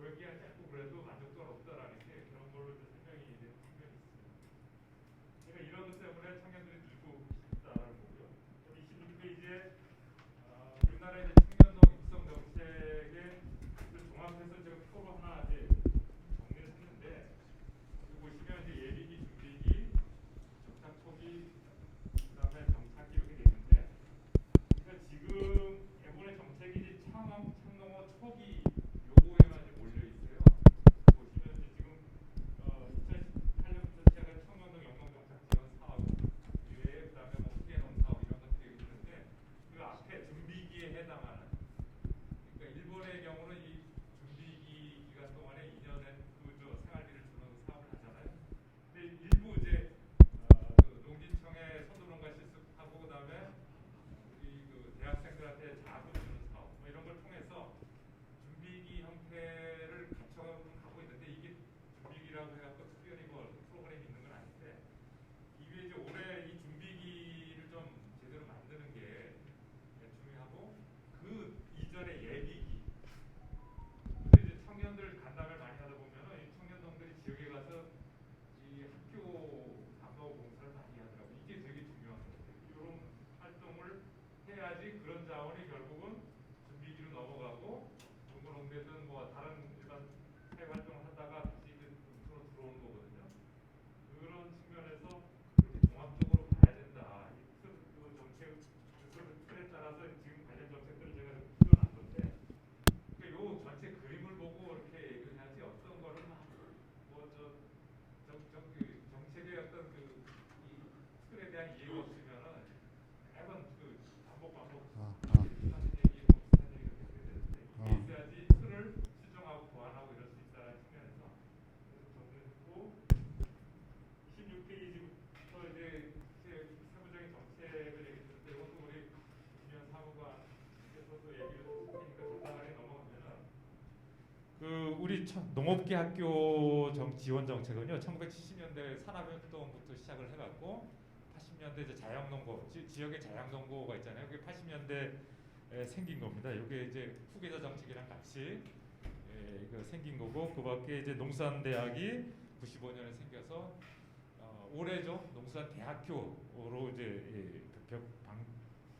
조회기간 짧고 그래도 만족도가 높다라는 게 그런 걸로 이제 설명이 되는 측면이 있습니다. 그러니까 이런 것 때문에 청년들이 늘고 있다는 거고요. 26페이지에 우리나라의 청년농 육성 정책의 종합해서 제가 표로 하나 이제 정리를 했는데, 여기 보시면 이제 예비기, 준비기, 정착 초기, 그다음에 정착기 이렇게 돼 있는데, 그러니까 지금 대부분의 정책이 이제 창업, 창농어 초기 요거에만 이제 몰려 있어요. 보시면 이제 지금 2018년부터 시작한 청년동 영농정착 지원 사업 이외에 그다음에 뭐 후계농 사업 이런 것들이 있는데, 그 앞에 준비기에 해당하는, 그러니까 일본의 경우는 이 준비기 기간 동안에 2년의 그저 생활비를 주는 사업을 하잖아요. 근데 일부 이제 그 농진청의 선도농가 실습하고 그다음에 우리 그 대학생들한테 자금 주는 사업 뭐 이런 걸 통해서 준비기 형태를 갖춰가고 있는데, 이게 준비기라고 해갖고 특별히 뭐 프로그램이 있는 건 아닌데, 이게 이제 올해 이 준비기를 좀 제대로 만드는 게 중요하고, 그 이전에 예비기. 근데 이제 청년들 간담회를 많이 하다 보면은 이 청년동들이 지역에 가서 이 학교 담보 봉사를 많이 하더라고요. 이게 되게 중요한 것 같아요. 이런 활동을 해야지 그런 자원이 결국은 준비기로 넘어가고, 농구농대든 뭐 다른 일반 사회 활동을 하다가 다시 이제 농촌으로 들어오는 거거든요. 그런 측면에서 그렇게 종합적으로 봐야 된다. 그 정책 그 틀에 따라서 지금 관련 정책들을 제가 풀어놨 건데, 그러니까 요 전체 그림을 보고 이렇게 얘기해야지 어떤 거를 뭐저 그 정책의 어떤 그 이 틀에 대한 이해가 없으면은 매번 그 반복 이렇게 비슷한 얘기 뭐 비슷한 얘기 이렇게 하게 되는데, 이게 있어야지 틀을 수정하고 보완하고 이럴 수 있다는 측면에서 정리했고, 26페이지부터 이제 세부적인 정책을 얘기했는데, 이것도 우리 김현 사무관께서도 얘기를 했으니까 간단하게 넘어가면은, 그 우리 농업계 학교 지원 정책은요, 1970년대 산업협동부터 시작을 해갖고 80년대 이제 자양농고, 지역의 자양농고가 있잖아요. 그게 80년대에 생긴 겁니다. 이게 이제 후계자 정책이랑 같이 그 생긴 거고, 그밖에 이제 농수산대학이 95년에 생겨서 올해죠, 농수산대학교로 이제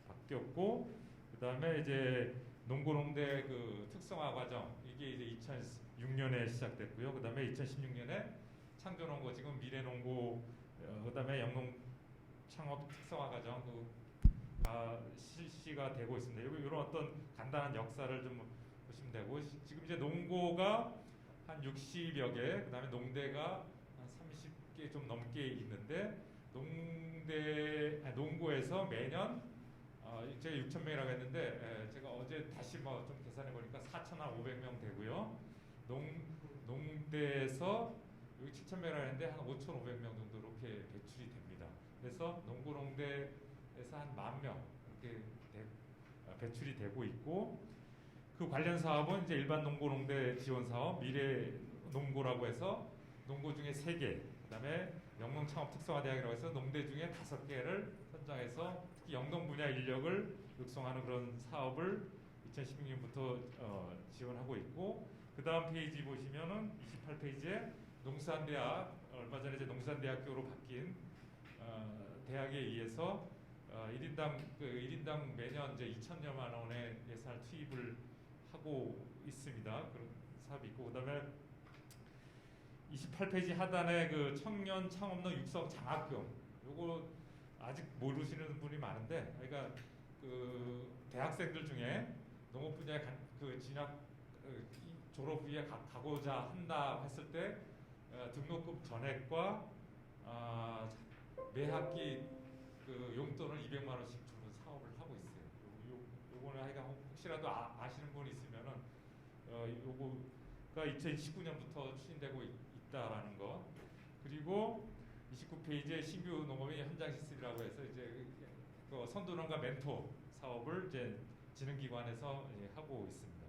바뀌었고, 그다음에 이제 농고농대 그 특성화 과정, 이게 이제 2006년에 시작됐고요. 그다음에 2016년에 창조농고, 지금 미래농고, 그다음에 영농 창업 특성화 과정 실시가 되고 있습니다. 이런 어떤 간단한 역사를 좀 보시면 되고, 지금 이제 농고가 한 60여 개, 그다음에 농대가 한 30개 좀 넘게 있는데, 농고에서 매년 제가 6천 명이라고 했는데, 제가 어제 다시 뭐 좀 계산해 보니까 4,500명 되고요. 농대에서 여기 7천 명이라고 했는데 한 5,500명 정도 이렇게 배출이 됩니다. 그래서 농고농대에서 한 10,000명 이렇게 배출이 되고 있고, 그 관련 사업은 이제 일반 농고농대 지원 사업, 미래 농고라고 해서 농고 중에 3개, 그다음에 영농 창업 특성화대학이라고 해서 농대 중에 5개를 선정해서 특히 영농 분야 인력을 육성하는 그런 사업을 2016년부터 지원하고 있고, 그 다음 페이지 보시면은 28페이지에 농수산대학, 얼마 전에 이제 농수산대학교로 바뀐 대학에 의해서 1인당 매년 이제 2천여만 원의 예산을 투입을 하고 있습니다. 그런 사업이 있고, 그다음에 28페이지 하단에 그 청년 창업농 육성 장학금, 요거 아직 모르시는 분이 많은데, 그러니까 그 대학생들 중에 농업 분야에 그 진학 졸업 후에 가고자 한다 했을 때 등록금 전액과 매 학기 그 용돈을 200만 원씩 주는 사업을 하고 있어요. 요거는 하여간 혹시라도 아시는 분 있으면은 요거가 2019년부터 추진되고 있다라는 거. 그리고 29페이지에 신규 농업인 현장 실습이라고 해서 이제 그 선도농가 멘토 사업을 이제 진흥기관에서 하고 있습니다.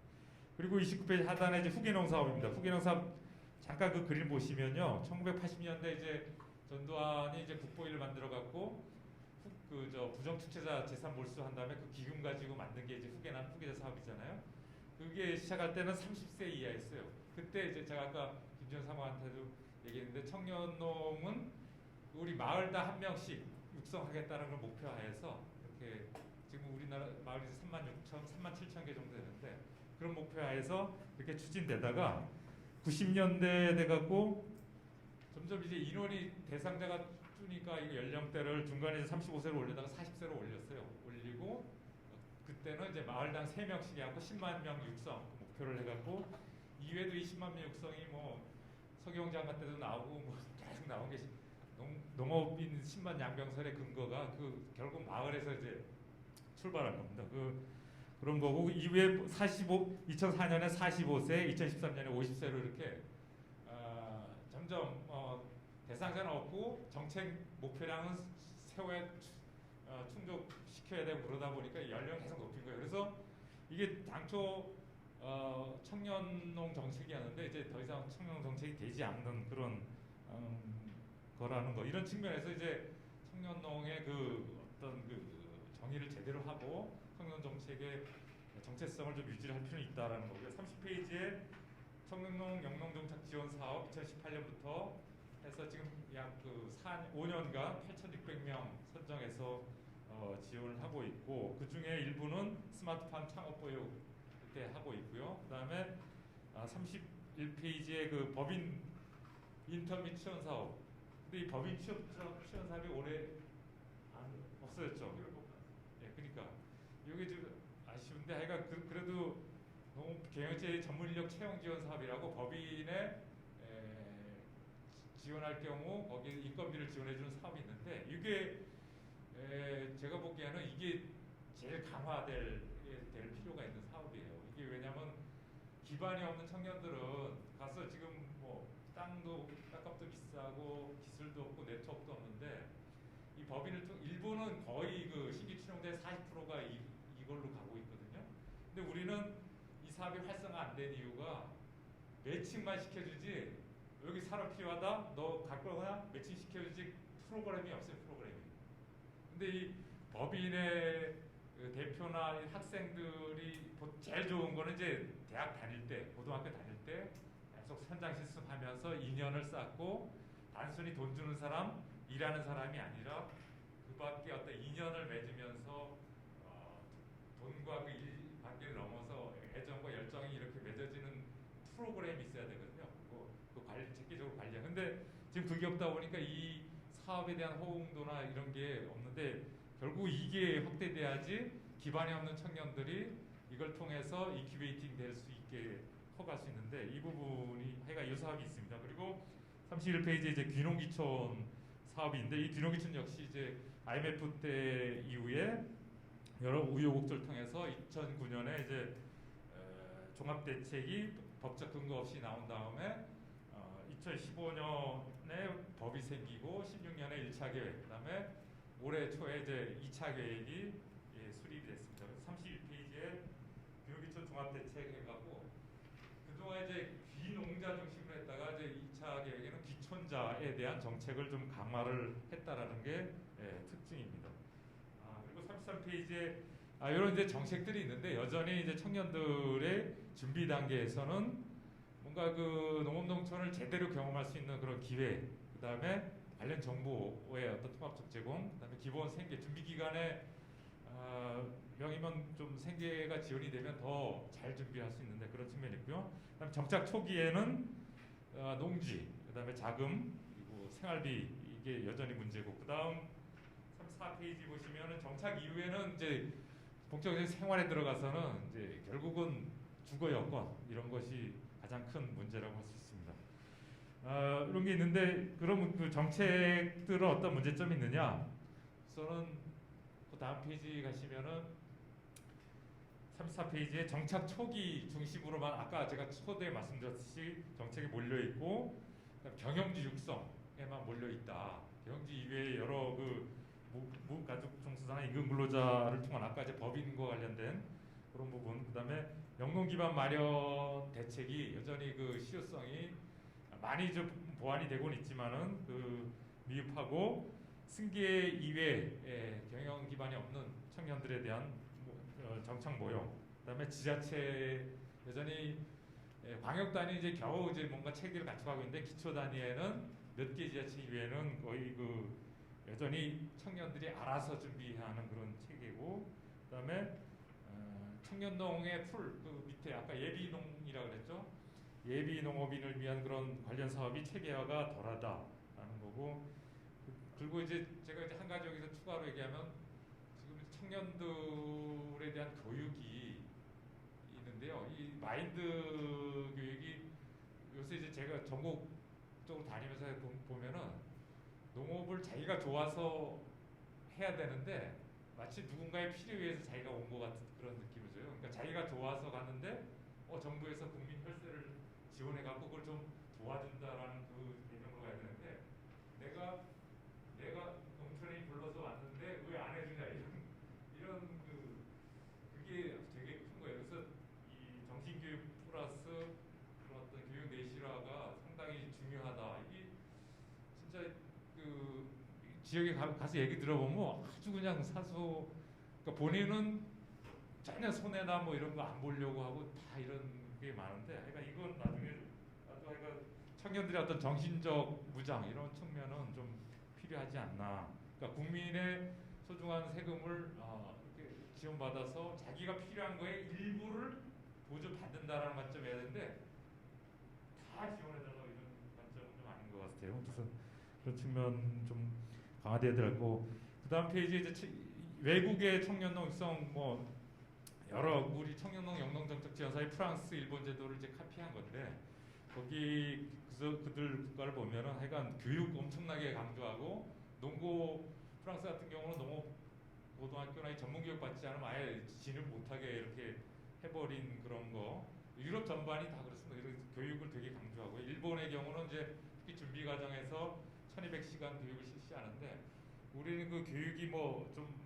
그리고 29페이지 하단에 이제 후계농 사업입니다. 후계농 사업 잠깐 그 그림 보시면요, 1980년대 이제 전두환이 이제 국보위를 만들어 갖고 부정투자자 재산 몰수한 다음에 그 기금 가지고 만든 게 이제 후계자 사업이잖아요. 그게 시작할 때는 30세 이하였어요. 그때 이제 제가 아까 김지현 사모한테도 얘기했는데 청년농은 우리 마을당 한 명씩 육성하겠다는 걸 목표하에서 이렇게 지금 우리나라 마을이 3만 6천, 3만 7천 개 정도 되는데 그런 목표하에서 이렇게 추진되다가 90년대 돼갖고 점점 이제 인원이 대상자가 주니까 이 연령대를 중간에 이제 35세로 올리다가 40세로 올렸어요. 올리고 그때는 이제 마을당 3명씩 해갖고 10만 명 육성 목표를 해갖고 이외에도 이 10만 명 육성이 뭐 서경 장관 때도 나오고 뭐 계속 나온 게 농업인 10만 양병설의 근거가 그 결국 마을에서 이제 출발한 겁니다. 그런 거고 이후에 2004년에 45세, 2013년에 50세로 이렇게 점점 대상자는 없고 정책 목표량은 세월에 충족시켜야 되고 그러다 보니까 연령 계속 높인 거예요. 그래서 이게 당초 청년농 정책이었는데 이제 더 이상 청년 정책이 되지 않는 그런 거라는 거. 이런 측면에서 이제 청년농의 그 어떤 그 정의를 제대로 하고 청년 정책의 정체성을 좀 유지할 필요는 있다라는 거고요. 30페이지에 청년농 영농정착 지원 사업 2018년부터 해서 지금 약 5년간 8,600명 선정해서 지원을 하고 있고 그 중에 일부는 스마트팜 창업 보육 그때 하고 있고요. 그다음에 31페이지에 그 법인 인턴 및 취업 사업. 근데 이 법인 취업 사업이 올해 없어졌죠. 예, 그러니까 이게 좀 아쉬운데 하여간 그래도 너무 경영체 전문 인력 채용 지원 사업이라고 법인에 지원할 경우 거기에 인건비를 지원해주는 사업이 있는데 이게 제가 보기에는 이게 제일 강화될 필요가 있는 사업이에요. 이게 왜냐하면 기반이 없는 청년들은 가서 지금 뭐 땅값도 비싸고 기술도 없고 네트워크도 없는데 이 법인을 일본은 거의 그 신규 취업자의 40%가 이걸로 가고 있거든요. 근데 우리는 이 사업이 활성화 안 된 이유가 매칭만 시켜주지 여기 사람 필요하다 너 갈 거냐 매칭 시켜주지 프로그램이 없어요. 프로그램이. 근데 이 법인의 그 대표나 학생들이 제일 좋은 거는 이제 대학 다닐 때 고등학교 다닐 때 계속 현장 실습하면서 인연을 쌓고 단순히 돈 주는 사람 일하는 사람이 아니라 그 밖에 어떤 인연을 맺으면서 돈과 그 일 관계를 넘어서 애정과 열정이 이렇게 맺어지는 프로그램이 있어야 되거든요. 그 관리, 체계적으로 관리해. 근데 지금 그게 없다 보니까 이 사업에 대한 호응도나 이런 게 없는데 결국 이게 확대돼야지 기반이 없는 청년들이 이걸 통해서 인큐베이팅 될 수 있게 커갈 수 있는데 이 부분이 하여간 이 사업이 있습니다. 그리고 31페이지에 이제 귀농귀촌 사업인데 이 귀농귀촌 역시 이제 IMF 때 이후에 여러 우여곡절을 통해서 2009년에 이제 종합대책이 법적 근거 없이 나온 다음에 2015년에 법이 생기고 16년에 1차 계획, 그다음에 올해 초에 이제 2차 계획이 수립이 됐습니다. 그래서 31페이지에 귀농귀촌 종합대책 해가고 그동안 이제 귀농자 중심으로 했다가 이제 2차 계획에는 귀촌자에 대한 정책을 좀 강화를 했다라는 게 특징입니다. 그리고 33페이지에 이런 이제 정책들이 있는데 여전히 이제 청년들의 준비 단계에서는 뭔가 그 농업농촌을 제대로 경험할 수 있는 그런 기회, 그 다음에 관련 정보의 어떤 통합적 제공, 그 다음에 기본 생계 준비 기간에 명이면 좀 생계가 지원이 되면 더 잘 준비할 수 있는데 그런 측면이 있고요. 그다음에 정착 초기에는 농지, 그 다음에 자금, 그리고 생활비 이게 여전히 문제고, 그 다음 34페이지 보시면은 정착 이후에는 이제 본격적인 생활에 들어가서는 이제 결국은 주거 여건 이런 것이 가장 큰 문제라고 할 수 있습니다. 이런 게 있는데 그럼 그 정책들은 어떤 문제점이 있느냐? 우선은 그 다음 페이지 가시면은 34페이지에 정착 초기 중심으로만 아까 제가 초대에 말씀드렸듯이 정책이 몰려 있고 경영지 육성에만 몰려 있다. 경영지 이외에 여러 그 무가족종수사나 임금 근로자를 통한 아까 이제 법인과 관련된 그런 부분, 그다음에 연금 기반 마련 대책이 여전히 그 실효성이 많이 좀 보완이 되고는 있지만은 그 미흡하고 승계 이외에 경영 기반이 없는 청년들에 대한 정착 모형, 그다음에 지자체 여전히 광역 단위 이제 겨우 이제 뭔가 체계를 갖춰가고 있는데 기초 단위에는 몇 개 지자체 이외에는 거의 그 여전히 청년들이 알아서 준비하는 그런 체계고, 그다음에 청년농의 그 밑에 아까 예비농이라고 그랬죠. 예비농업인을 위한 그런 관련 사업이 체계화가 덜하다라는 거고, 그리고 이제 제가 이제 한 가지 여기서 추가로 얘기하면 지금 청년들에 대한 교육이 있는데요. 이 마인드 교육이 요새 이제 제가 전국적으로 다니면서 보면은 농업을 자기가 좋아서 해야 되는데 마치 누군가의 필요에 의해서 자기가 온 것 같은 그런 느낌을 줘요. 그러니까 자기가 좋아서 갔는데 정부에서 국민 혈세를 지원해갖고 그걸 좀 도와준다라는 그 개념으로 가야 되는데 내가 농촌에 불러서 왔는데 왜 안 해주냐 이런 그게 되게 큰 거예요. 그래서 이 정신교육 플러스 그런 어떤 교육 내실화가 상당히 중요하다. 이게 진짜 그 지역에 가서 얘기 들어보면 아주 그냥 그러니까 본인은 전혀 손해나 뭐 이런 거 안 보려고 하고 다 이런 게 많은데, 그러니까 이건 나중에 청년들의 어떤 정신적 무장 이런 측면은 좀 필요하지 않나. 그러니까 국민의 소중한 세금을 이렇게 지원받아서 자기가 필요한 거에 일부를 보조받는다라는 관점이어야 되는데 다 지원해달라고 이런 관점은 좀 아닌 것 같아요. 그래서 그런 측면 좀 강화돼야 될 거고, 그다음 페이지에 이제 외국의 청년농 육성 뭐 여러 우리 청년농 영농정책 지원사의 프랑스, 일본 제도를 이제 카피한 건데, 거기 그들 국가를 보면은 하여간 교육 엄청나게 강조하고, 농고 프랑스 같은 경우는 농업 고등학교나 전문 교육 받지 않으면 아예 진입 못하게 이렇게 해버린 그런 거. 유럽 전반이 다 그렇습니다. 이런 교육을 되게 강조하고, 일본의 경우는 이제 특히 준비 과정에서 1200시간 교육을 실시하는데, 우리는 그 교육이 뭐 좀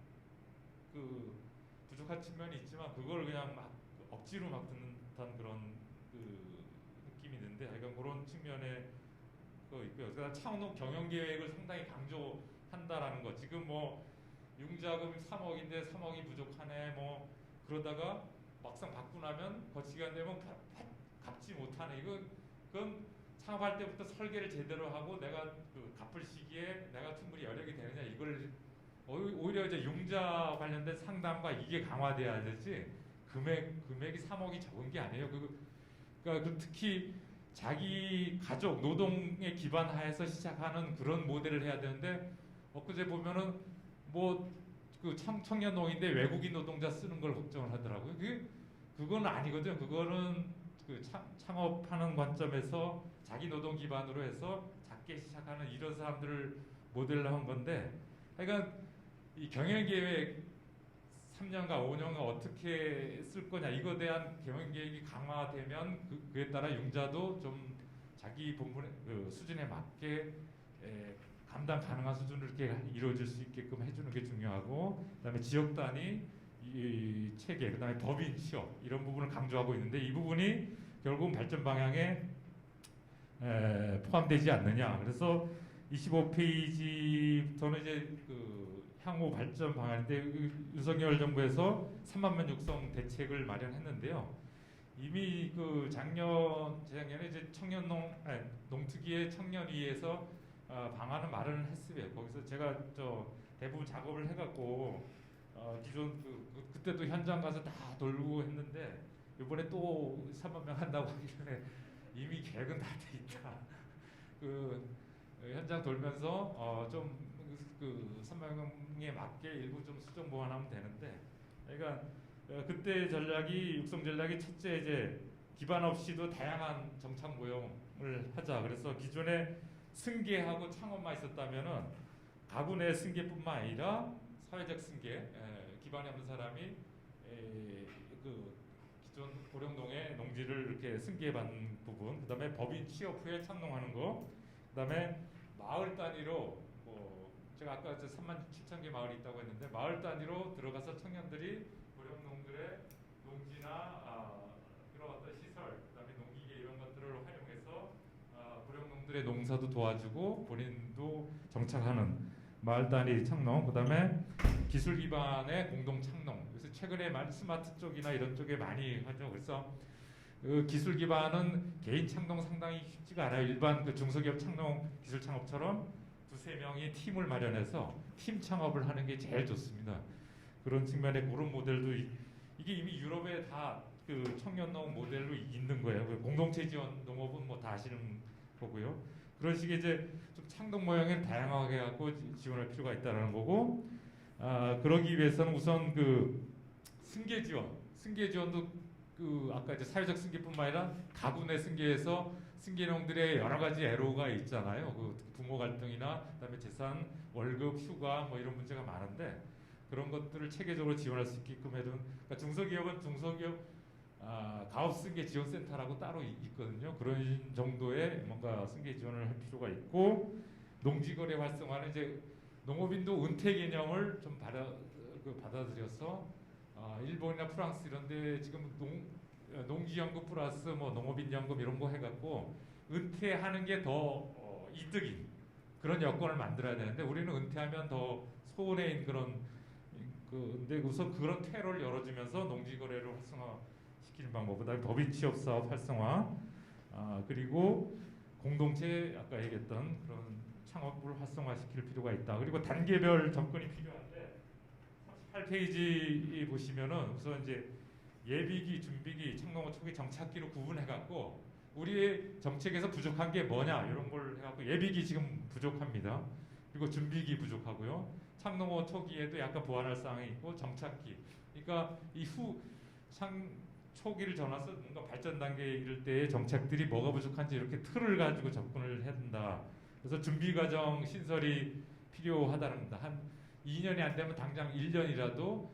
부족한 측면이 있지만 그걸 그냥 막 억지로 막 듣는 듯한 그런 느낌이 있는데, 하여간 그런 측면에 있고요. 그다음 차농 경영 계획을 상당히 강조한다라는 거. 지금 뭐 융자금 3억인데 3억이 부족하네 뭐 그러다가 막상 받고 나면 거치가 안 되면 갚지 못하네. 그건 창업할 때부터 설계를 제대로 하고 내가 갚을 시기에 내가 충분히 여력이 되느냐, 이걸 오히려 이제 융자 관련된 상담과 이게 강화돼야 되지, 금액이 3억이 적은 게 아니에요. 그러니까 특히 자기 가족 노동에 기반하에서 시작하는 그런 모델을 해야 되는데, 엊그제 보면은 뭐 청년농인데 외국인 노동자 쓰는 걸 걱정을 하더라고요. 그건 아니거든요. 그거는 창업하는 관점에서 자기 노동 기반으로 해서 작게 시작하는 이런 사람들을 모델로 한 건데, 하여간 이 경영계획 3년과 5년간 어떻게 쓸 거냐, 이거에 대한 경영계획이 강화되면 그에 따라 융자도 좀 자기 본분의 수준에 맞게 감당 가능한 수준으로 이렇게 이루어질 수 있게끔 해주는 게 중요하고, 그다음에 지역 단위 이 체계, 그다음에 법인 취업 이런 부분을 강조하고 있는데, 이 부분이 결국은 발전 방향에 포함되지 않느냐. 그래서 25페이지부터는 이제 향후 발전 방안인데, 윤석열 정부에서 3만 명 육성 대책을 마련했는데요. 이미 재작년에 이제 농특위의 청년위에서 방안을 마련을 했어요. 거기서 제가 대부분 작업을 해갖고 기존 그때도 현장 가서 다 돌고 했는데, 이번에 또 3만 명 한다고 하기 전에 이미 계획은 다 돼 있다. 현장 돌면서 좀 3만 명에 맞게 일부 좀 수정 보완하면 되는데, 그러니까 그때 육성 전략이 첫째 이제 기반 없이도 다양한 정착 모형을 하자. 그래서 기존에 승계하고 창업만 있었다면은 가구 내 승계뿐만 아니라 사회적 승계, 기반이 없는 사람이 기존 고령농의 농지를 이렇게 승계받는 부분, 그다음에 법인 취업 후에 창농하는 거, 그다음에 마을 단위로 제가 아까 37,000개 마을이 있다고 했는데, 마을 단위로 들어가서 청년들이 고령농들의 농지나 그런 어떤 시설, 그다음에 농기계 이런 것들을 활용해서 고령농들의 농사도 도와주고 본인도 정착하는 마을 단위 창농, 그다음에 기술 기반의 공동 창농. 그래서 최근에 스마트 쪽이나 이런 쪽에 많이 하죠. 그래서 그 기술 기반은 개인 창동 상당히 쉽지가 않아요. 일반 그 중소기업 창동 기술 창업처럼 두세 명이 팀을 마련해서 팀 창업을 하는 게 제일 좋습니다. 그런 측면에 그런 모델도 이게 이미 유럽에 다 그 청년농 모델로 있는 거예요. 그 공동체 지원 농업은 뭐 다 아시는 거고요. 그런 식의 이제 좀 창동 모양을 다양하게 갖고 지원할 필요가 있다라는 거고, 그러기 위해서는 우선 그 승계 지원도 그 아까 이제 사회적 승계뿐만 아니라 가구 내 승계에서 승계농들의 여러 가지 애로가 있잖아요. 그 부모 갈등이나 그다음에 재산, 월급, 휴가 뭐 이런 문제가 많은데 그런 것들을 체계적으로 지원할 수 있게끔 해둔. 그러니까 중소기업은 중소기업 가업 승계 지원센터라고 따로 있거든요. 그런 정도의 뭔가 승계 지원을 할 필요가 있고, 농지거래 활성화는 이제 농업인도 은퇴 개념을 좀 받아들여서 일본이나 프랑스 이런데 지금 농지연금 플러스 뭐 농업인연금 이런 거 해갖고 은퇴하는 게 더 이득인 그런 여건을 만들어야 되는데 우리는 은퇴하면 더 소외인 그런 근데 우선 그런 퇴로를 열어주면서 농지거래를 활성화시키는 방법, 그다음에 법인 취업 사업 활성화, 그리고 공동체 아까 얘기했던 그런 창업을 활성화시킬 필요가 있다. 그리고 단계별 접근이 필요한데 38페이지 보시면은 우선 이제 예비기, 준비기, 창농어 초기 정착기로 구분해갖고 우리의 정책에서 부족한 게 뭐냐 이런 걸 해갖고 예비기 지금 부족합니다. 그리고 준비기 부족하고요. 창농어 초기에도 약간 보완할 사항이 있고 정착기. 그러니까 이후 초기를 전화서 뭔가 발전 단계에 이를 때의 정책들이 뭐가 부족한지 이렇게 틀을 가지고 접근을 해야 된다. 그래서 준비 과정 신설이 필요하다는 겁니다. 한 2년이 안 되면 당장 1년이라도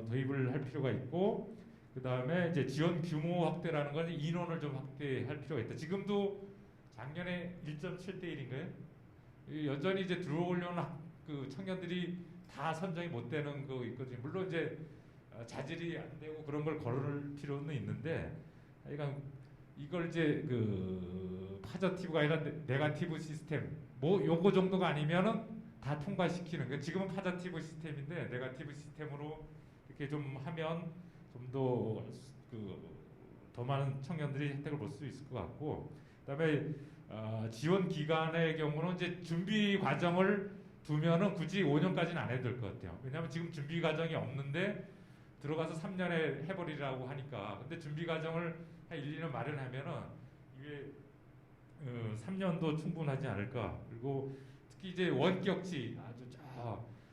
도입을 할 필요가 있고, 그 다음에 이제 지원 규모 확대라는 건 인원을 좀 확대할 필요가 있다. 지금도 작년에 1.7대 1인가요? 여전히 이제 들어오려는 그 청년들이 다 선정이 못 되는 거 있거든요. 물론 이제 자질이 안 되고 그런 걸 거를 필요는 있는데, 하여간 이걸 이제 그 파저티브가 아니라 네거티브 시스템 뭐 요거 정도가 아니면은 다 통과시키는 거. 지금은 파저티브 시스템인데 네거티브 시스템으로 이렇게 좀 하면 좀 더 많은 청년들이 혜택을 볼 수 있을 것 같고, 그다음에 지원 기간의 경우는 이제 준비 과정을 두면은 굳이 5년까지는 안 해도 될 것 같아요. 왜냐하면 지금 준비 과정이 없는데 들어가서 3년에 해버리라고 하니까. 근데 준비 과정을 한 1, 2년 마련하면은 이게 3년도 충분하지 않을까. 그리고 특히 이제 원격지 아주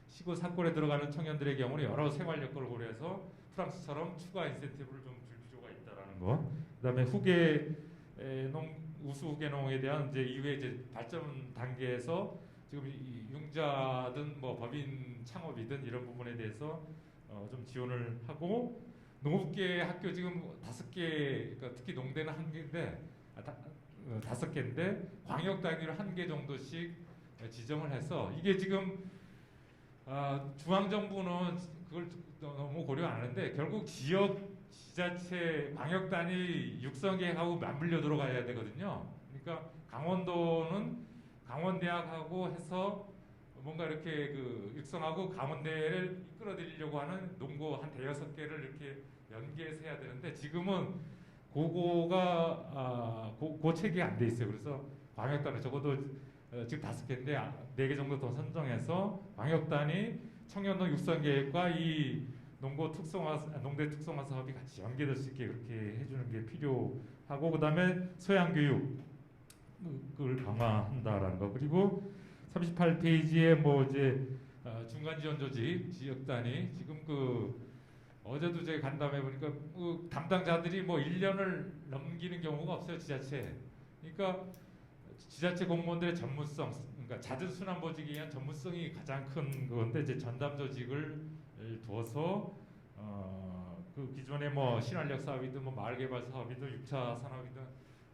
시골 산골에 들어가는 청년들의 경우는 여러 생활 여건을 고려해서 프랑스처럼 추가 인센티브를 좀 줄 필요가 있다라는 거. 그다음에 우수 후계농에 대한 이제 이후에 이제 발전 단계에서 지금 융자든 뭐 법인 창업이든 이런 부분에 대해서 좀 지원을 하고, 농업계 학교 지금 5개, 그러니까 특히 농대는 1개인데 5개인데 광역 단위로 1개 정도씩 지정을 해서 이게 지금 중앙 정부는 그걸 너무 고려 안 하는데 결국 지역 지자체 광역 단위 육성 계획하고 맞물려 들어가야 되거든요. 그러니까 강원도는 강원대학하고 해서 뭔가 이렇게 그 육성하고 강원대를 이끌어들이려고 하는 농고 한 5-6개를 이렇게 연계해서 해야 되는데 지금은 그거가 그 체계가 안 돼 있어요. 그래서 광역단위 적어도 지금 5개인데 4개 정도 더 선정해서 광역단위 청년농 육성계획과 이 농대 특성화 사업이 같이 연계될 수 있게 그렇게 해주는 게 필요하고, 그 다음에 소양교육을 강화한다라는 거. 그리고 38페이지에 뭐 이제 중간 지원 조직 지역 단위 지금 어제도 제가 간담회 보니까 담당자들이 뭐 1년을 넘기는 경우가 없어요. 지자체. 그러니까 지자체 공무원들의 전문성, 그러니까 잦은 순환 보직에 의한 전문성이 가장 큰 건데 이제 전담 조직을 두어서 그 기존의 뭐 신활력 사업이든 뭐 마을개발 사업이든 6차 산업이든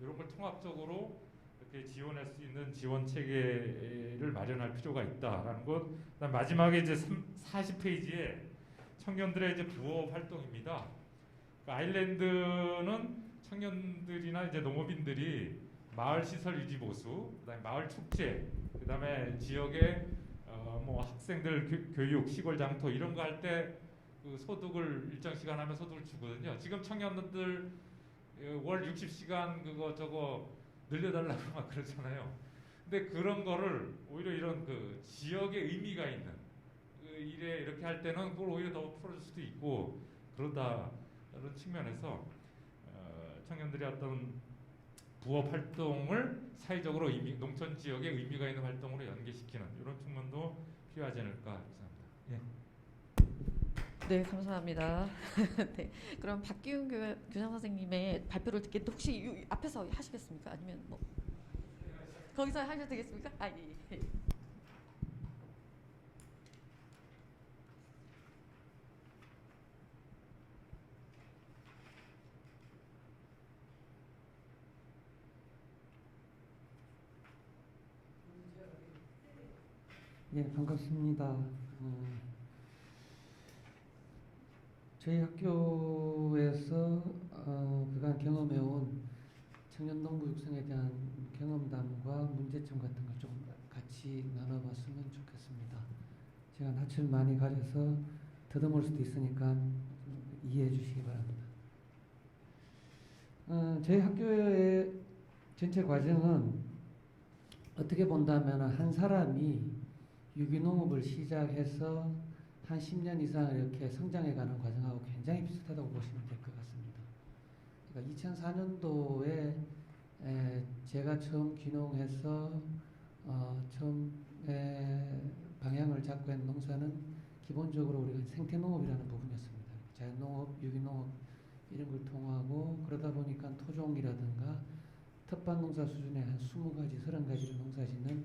이런 걸 통합적으로 이렇게 지원할 수 있는 지원 체계를 마련할 필요가 있다라는 것. 그다음 마지막에 이제 40페이지에 청년들의 이제 부업 활동입니다. 그러니까 아일랜드는 청년들이나 이제 농업인들이 마을 시설 유지 보수, 그다음에 마을 축제, 그다음에 지역의 뭐 학생들 교육, 시골 장터 이런 거 할 때 그 소득을 일정 시간 하면 소득을 주거든요. 지금 청년들 월 60시간 그거 저거 늘려달라고 막 그러잖아요. 근데 그런 거를 오히려 이런 그 지역의 의미가 있는 그 일에 이렇게 할 때는 그걸 오히려 더 풀어줄 수도 있고 그러다 그런 측면에서 청년들의 어떤 부업 활동을 사회적으로 농촌 지역에 의미가 있는 활동으로 연계시키는 이런 측면도 필요하지 않을까 생각합니다. 예. 네, 감사합니다. 네, 그럼 박기훈 교장 선생님의 발표를 듣겠는데 혹시 앞에서 하시겠습니까? 아니면 뭐 거기서 하셔도 되겠습니까? 아, 예. 예. 예, 반갑습니다. 저희 학교에서 그간 경험해온 청년 농부 육성에 대한 경험담과 문제점 같은 걸 좀 같이 나눠봤으면 좋겠습니다. 제가 낯을 많이 가려서 더듬을 수도 있으니까 이해해 주시기 바랍니다. 저희 학교의 전체 과정은 어떻게 본다면 한 사람이 유기농업을 시작해서 한 10년 이상 이렇게 성장해가는 과정하고 굉장히 비슷하다고 보시면 될 것 같습니다. 그러니까 2004년도에 제가 처음 귀농해서 처음에 방향을 잡고 한 농사는 기본적으로 우리가 생태농업이라는 부분이었습니다. 자연농업, 유기농업 이런 걸 통하고 그러다 보니까 토종이라든가 텃밭농사 수준의 한 20가지, 30가지를 농사짓는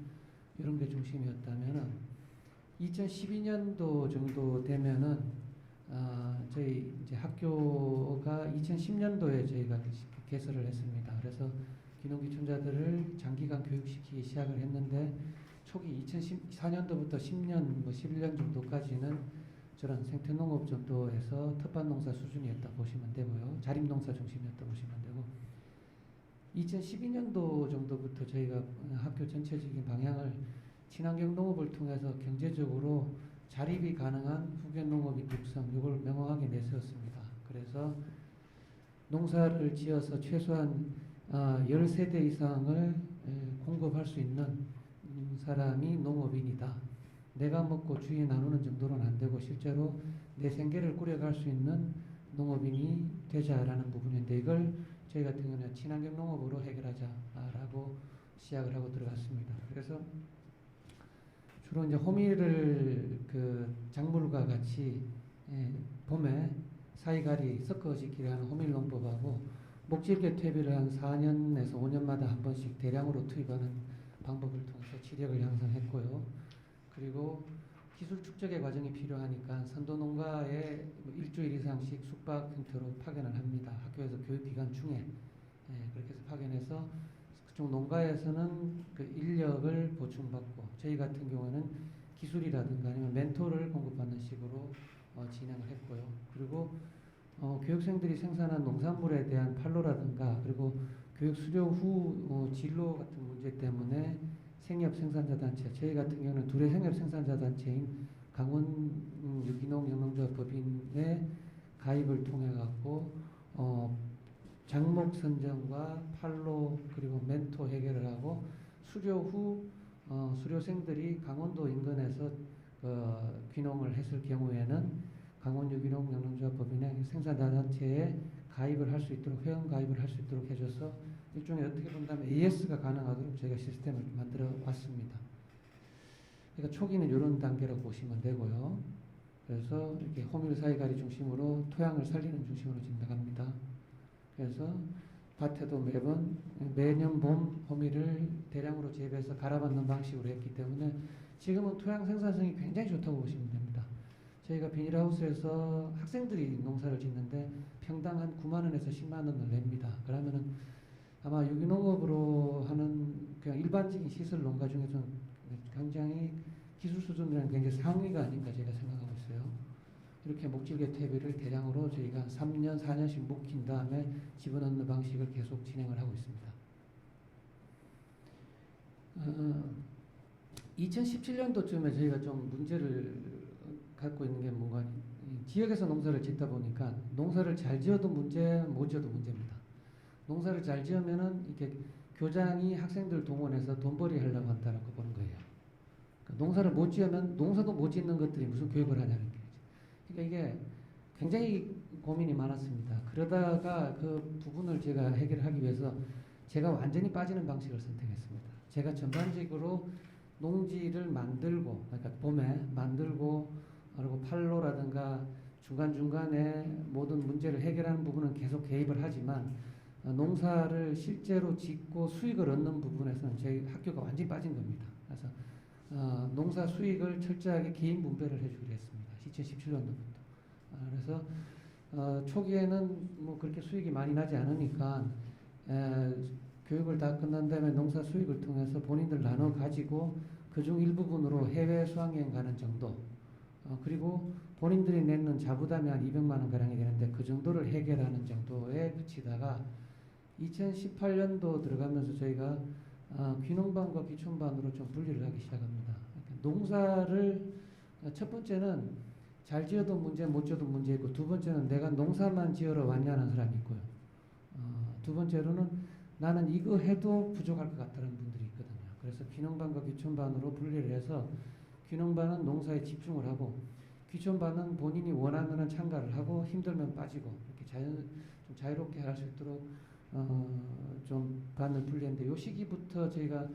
이런 게 중심이었다면은 2012년도 정도 되면은 저희 이제 학교가 2010년도에 저희가 개설을 했습니다. 그래서 귀농귀촌자들을 장기간 교육시키기 시작을 했는데 초기 2014년도부터 10년, 뭐 11년 정도까지는 저런 생태농업 정도에서 텃밭농사 수준이었다 보시면 되고요. 자립농사 중심이었다 보시면 되고 2012년도 정도부터 저희가 학교 전체적인 방향을 친환경 농업을 통해서 경제적으로 자립이 가능한 후견 농업인 육성 이걸 명확하게 내세웠습니다. 그래서 농사를 지어서 최소한 10세대 이상을 공급할 수 있는 사람이 농업인이다. 내가 먹고 주위에 나누는 정도는 안 되고 실제로 내 생계를 꾸려갈 수 있는 농업인이 되자라는 부분인데 이걸 저희 같은 경우는 친환경 농업으로 해결하자라고 시작을 하고 들어갔습니다. 그래서 주로 이제 호미를 그 작물과 같이 봄에 사이가리 섞어짓기를 하는 호밀 농법하고 목질개 퇴비를 한 4년에서 5년마다 한 번씩 대량으로 투입하는 방법을 통해서 지력을 향상했고요. 그리고 기술 축적의 과정이 필요하니까 선도 농가에 일주일 이상씩 숙박 형태로 파견을 합니다. 학교에서 교육기간 중에 그렇게 해서 파견해서 그쪽 농가에서는 그 인력을 보충받고 저희 같은 경우는 기술이라든가 아니면 멘토를 공급받는 식으로 진행을 했고요. 그리고 교육생들이 생산한 농산물에 대한 판로라든가 그리고 교육 수료 후 진로 같은 문제 때문에 생협 생산자 단체, 저희 같은 경우는 둘의 생협 생산자 단체인 강원 유기농 영농조합 법인의 가입을 통해 갖고 장목 선정과 판로 그리고 멘토 해결을 하고 수료 후 수료생들이 강원도 인근에서 귀농을 했을 경우에는 강원 유기농 영농조합 법인의 생산자 단체에 가입을 할 수 있도록 회원 가입을 할 수 있도록 해줘서 일종의 어떻게 본다면 AS가 가능하도록 저희가 시스템을 만들어 왔습니다. 그러니까 초기는 이런 단계로 보시면 되고요. 그래서 이렇게 호밀 사이가리 중심으로 토양을 살리는 중심으로 진행합니다. 그래서 밭에도 매년 봄 호밀을 대량으로 재배해서 갈아받는 방식으로 했기 때문에 지금은 토양 생산성이 굉장히 좋다고 보시면 됩니다. 저희가 비닐하우스에서 학생들이 농사를 짓는데 평당 한 9만 원에서 10만 원을 냅니다. 그러면은 아마 유기농업으로 하는 그냥 일반적인 시설 농가 중에서는 굉장히 기술 수준이랑 굉장히 상위가 아닌가 제가 생각하고 있어요. 이렇게 목질개 퇴비를 대량으로 저희가 3년, 4년씩 묵힌 다음에 집어넣는 방식을 계속 진행을 하고 있습니다. 2017년도쯤에 저희가 좀 문제를 갖고 있는 게 뭔가 지역에서 농사를 짓다 보니까 농사를 잘 지어도 문제, 못 지어도 문제입니다. 농사를 잘 지으면은 이렇게 교장이 학생들 동원해서 돈벌이 하려고 한다라고 보는 거예요. 그러니까 농사를 못 지으면 농사도 못 짓는 것들이 무슨 교육을 하냐는 거죠. 그러니까 이게 굉장히 고민이 많았습니다. 그러다가 그 부분을 제가 해결하기 위해서 제가 완전히 빠지는 방식을 선택했습니다. 제가 전반적으로 농지를 만들고, 그러니까 봄에 만들고, 그리고 판로라든가 중간중간에 모든 문제를 해결하는 부분은 계속 개입을 하지만 농사를 실제로 짓고 수익을 얻는 부분에서는 저희 학교가 완전히 빠진 겁니다. 그래서 농사 수익을 철저하게 개인 분배를 해주기로 했습니다. 2017년도부터. 그래서 초기에는 뭐 그렇게 수익이 많이 나지 않으니까 교육을 다 끝난 다음에 농사 수익을 통해서 본인들 나눠 가지고 그중 일부분으로 해외 수학여행 가는 정도, 그리고 본인들이 내는 자부담이 한 200만 원 가량이 되는데 그 정도를 해결하는 정도에 그치다가 2018년도 들어가면서 저희가 귀농반과 귀촌반으로 좀 분리를 하기 시작합니다. 그러니까 농사를 첫 번째는 잘 지어도 문제, 못 지어도 문제 있고, 두 번째는 내가 농사만 지으러 왔냐는 사람이 있고요. 두 번째로는 나는 이거 해도 부족할 것 같다는 분들이 있거든요. 그래서 귀농반과 귀촌반으로 분리를 해서 귀농반은 농사에 집중을 하고 귀촌반은 본인이 원하면 참가를 하고 힘들면 빠지고 이렇게 좀 자유롭게 할 수 있도록 좀 반을 분리했는데 이 시기부터 저희가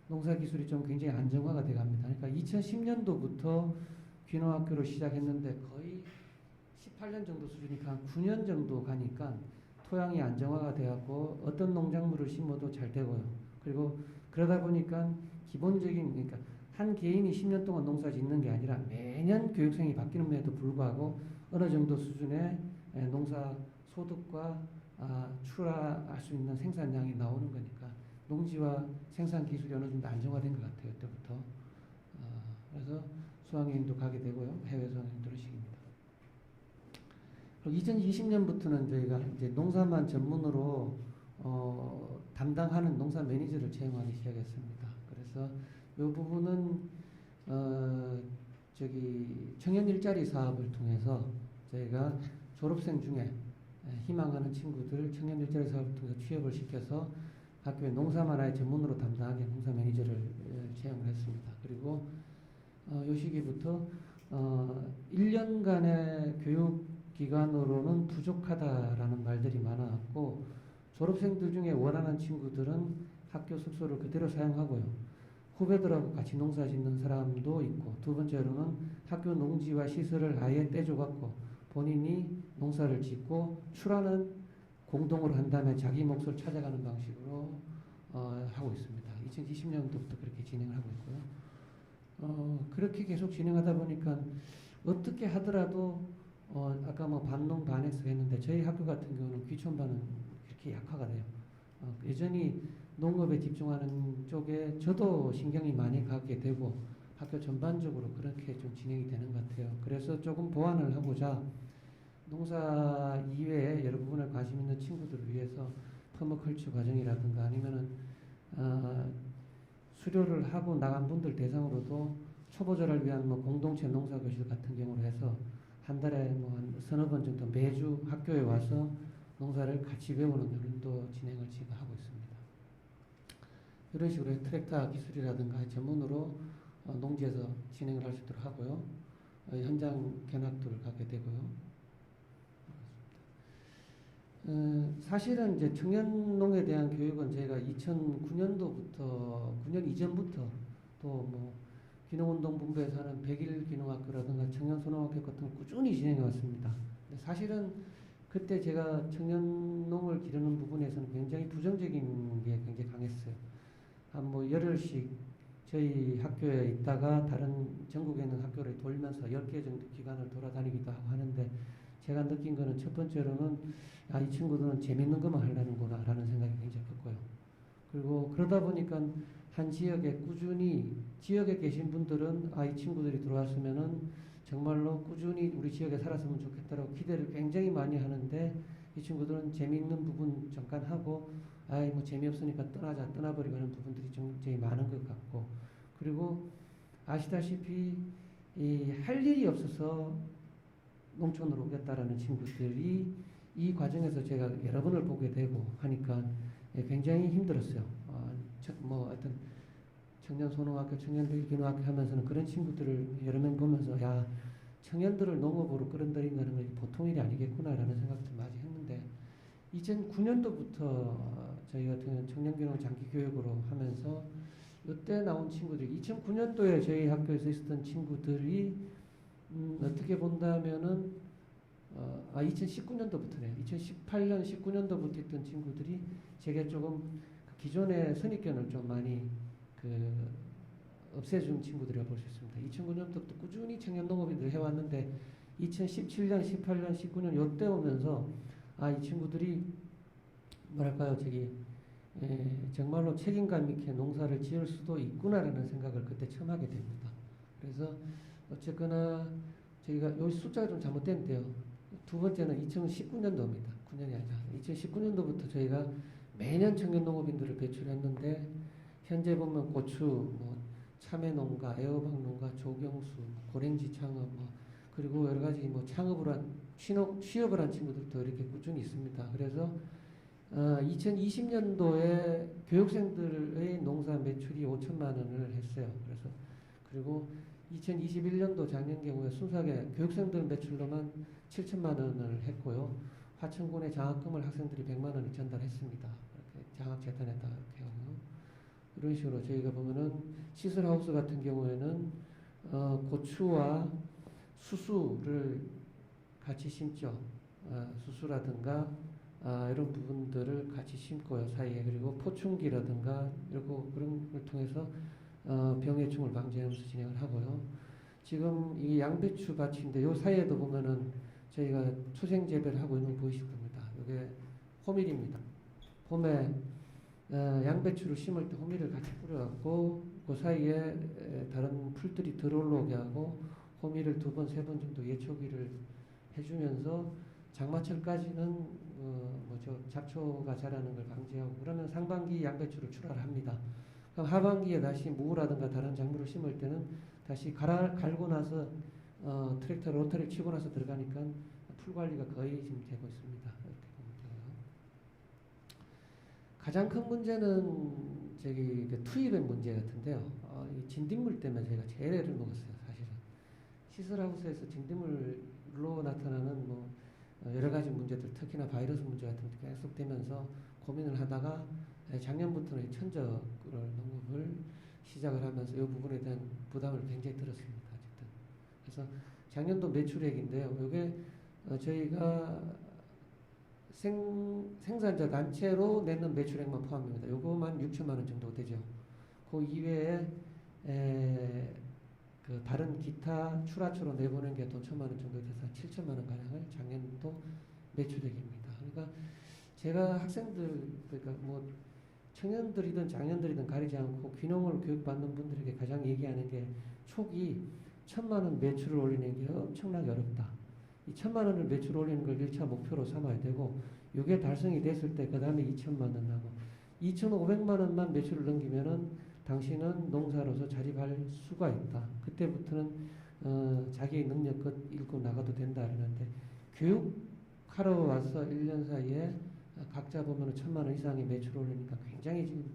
농사 기술이 좀 굉장히 안정화가 돼 갑니다. 그러니까 2010년도부터 귀농학교를 시작했는데 거의 18년 정도 수준이니까 한 9년 정도 가니까 토양이 안정화가 되었고 어떤 농작물을 심어도 잘 되고요. 그리고 그러다 보니까 기본적인, 그러니까 한 개인이 10년 동안 농사 짓는 게 아니라 매년 교육생이 바뀌는데도 불구하고 어느 정도 수준의 농사 소득과 출하할 수 있는 생산량이 나오는 거니까 농지와 생산 기술이 어느 정도 안정화된 것 같아요. 그때부터. 그래서 수학여행도 가게 되고요. 해외 수학여행도 시킵니다. 그리고 2020년부터는 저희가 이제 농사만 전문으로 담당하는 농사 매니저를 채용하기 시작했습니다. 그래서 이 부분은 청년 일자리 사업을 통해서 저희가 졸업생 중에 희망하는 친구들 청년 일자리 사업을 통해서 취업을 시켜서 학교에 농사만 아예 전문으로 담당하게 농사 매니저를 채용을 했습니다. 그리고 이 시기부터 1년간의 교육 기간으로는 부족하다라는 말들이 많아왔고 졸업생들 중에 원하는 친구들은 학교 숙소를 그대로 사용하고요. 후배들하고 같이 농사 짓는 사람도 있고 두 번째로는 학교 농지와 시설을 아예 떼줘갖고 본인이 농사를 짓고 출하는 공동으로 한 다음에 자기 몫을 찾아가는 방식으로 하고 있습니다. 2020년도부터 그렇게 진행을 하고 있고요. 그렇게 계속 진행하다 보니까 어떻게 하더라도 아까 뭐 반농 반액스 했는데 저희 학교 같은 경우는 귀촌반은 그렇게 약화가 돼요. 여전히 농업에 집중하는 쪽에 저도 신경이 많이 가게 되고 학교 전반적으로 그렇게 좀 진행이 되는 것 같아요. 그래서 조금 보완을 하고자 농사 이외에 여러 부분에 관심 있는 친구들을 위해서 퍼머컬처 과정이라든가 아니면은 수료를 하고 나간 분들 대상으로도 초보자를 위한 뭐 공동체 농사교실 같은 경우로 해서 한 달에 뭐 한 서너 번 정도 매주 학교에 와서 농사를 같이 배우는 훈련도 진행을 지금 하고 있습니다. 이런 식으로 트랙터 기술이라든가 전문으로 농지에서 진행을 할 수 있도록 하고요. 현장 견학도를 가게 되고요. 사실은 이제 청년농에 대한 교육은 저희가 2009년도부터 9년 이전부터 또 뭐 귀농운동본부에서 하는 100일 귀농학교라든가 청년소농학교 같은 걸 꾸준히 진행해 왔습니다. 사실은 그때 제가 청년농을 기르는 부분에서는 굉장히 부정적인 게 굉장히 강했어요. 한 뭐 열흘씩 저희 학교에 있다가 다른 전국에 있는 학교를 돌면서 10개 정도 기간을 돌아다니기도 하고 하는데 제가 느낀 거는 첫 번째로는 이 친구들은 재밌는 것만 하려는구나 라는 생각이 굉장히 컸고요. 그리고 그러다 보니까 한 지역에 꾸준히 지역에 계신 분들은 이 친구들이 들어왔으면은 정말로 꾸준히 우리 지역에 살았으면 좋겠다라고 기대를 굉장히 많이 하는데 이 친구들은 재미있는 부분 잠깐 하고 뭐 재미없으니까 떠나버리고 하는 부분들이 좀 굉장히 많은 것 같고 그리고 아시다시피 할 일이 없어서 농촌으로 오겠다라는 친구들이 이 과정에서 제가 여러 번을 보게 되고 하니까 굉장히 힘들었어요. 뭐 어떤 청년 소농학교, 청년들 기농학교 하면서는 그런 친구들을 여러 명 보면서 야 청년들을 농업으로 끌어들인다는 것이 보통 일이 아니겠구나라는 생각도 많이 했는데 2009년도부터 저희 같은 경우는 청년기농 장기교육으로 하면서 이때 나온 친구들이 2009년도에 저희 학교에서 있었던 친구들이 어떻게 본다면은 2019년도부터네요. 2018년, 19년도부터 있던 친구들이 제게 조금 기존의 선입견을 좀 많이 없애준 친구들이라고 볼 수 있습니다. 2009년부터 꾸준히 청년 농업인들 해왔는데 2017년, 18년, 19년 요때 오면서 이 친구들이 뭐랄까요, 정말로 책임감 있게 농사를 지을 수도 있구나라는 생각을 그때 처음 하게 됩니다. 그래서 어쨌거나 저희가 요 숫자가 좀 잘못됐는데요. 두 번째는 2019년도입니다. 9년이 아니라 2019년도부터 저희가 매년 청년 농업인들을 배출했는데 현재 보면 고추, 뭐 참외농가, 애호박 농가, 조경수, 고랭지 창업, 그리고 여러 가지 뭐 취업을 한 친구들도 이렇게 꾸준히 있습니다. 그래서 2020년도에 교육생들의 농사 매출이 5천만 원을 했어요. 그래서 그리고 2021년도 작년 경우에 순수하게 교육생들 매출로만 7천만 원을 했고요. 화천군의 장학금을 학생들이 100만 원을 전달했습니다. 이렇게 장학재단에다 이렇게 하고요. 이런 식으로 저희가 보면은 시설하우스 같은 경우에는 고추와 수수를 같이 심죠. 수수라든가 이런 부분들을 같이 심고요, 사이에. 그리고 포충기라든가 이런 걸 통해서 병해충을 방지하면서 진행을 하고요. 지금 이 양배추 밭인데 요 사이에도 보면은 저희가 초생 재배를 하고 있는 거 보이실 겁니다. 이게 호밀입니다. 봄에 양배추를 심을 때 호밀을 같이 뿌려갖고 그 사이에 다른 풀들이 들어오게 하고 호밀을 2번, 3번 정도 예초기를 해주면서 장마철까지는 잡초가 자라는 걸 방지하고 그러면 상반기 양배추를 출하를 합니다. 그럼 하반기에 다시 무라든가 다른 작물을 심을 때는 다시 갈고 나서 트랙터 로터를 치고 나서 들어가니까 풀 관리가 거의 지금 되고 있습니다. 가장 큰 문제는 투입의 문제 같은데요. 이 진딧물 때문에 제가 제일 애를 먹었어요, 사실은. 시설하우스에서 진딧물로 나타나는 여러 가지 문제들, 특히나 바이러스 문제 같은 게 계속되면서 고민을 하다가 작년부터는 천적 농업을 시작을 하면서 이 부분에 대한 부담을 굉장히 들었습니다. 어쨌든. 그래서 작년도 매출액인데요. 이게 저희가 생산자 단체로 내는 매출액만 포함입니다. 요거만 6천만 원 정도 되죠. 그 이외에 다른 기타 출하처로 내보낸 게 돈 1천만 원 정도 돼서 7천만 원 가량을 작년도 매출액입니다. 그러니까 제가 학생들, 청년들이든 장년들이든 가리지 않고 귀농을 교육받는 분들에게 가장 얘기하는 게 초기 1천만 원 매출을 올리는 게 엄청나게 어렵다. 이 1천만 원을 매출 올리는 걸 1차 목표로 삼아야 되고 이게 달성이 됐을 때 그 다음에 2천만 원 하고 2,500만 원만 매출을 넘기면은 당신은 농사로서 자립할 수가 있다. 그때부터는 자기의 능력껏 읽고 나가도 된다 이러는데 교육하러 와서 1년 사이에 각자 보면 1천만 원 이상의 매출을 올리니까 굉장히 지금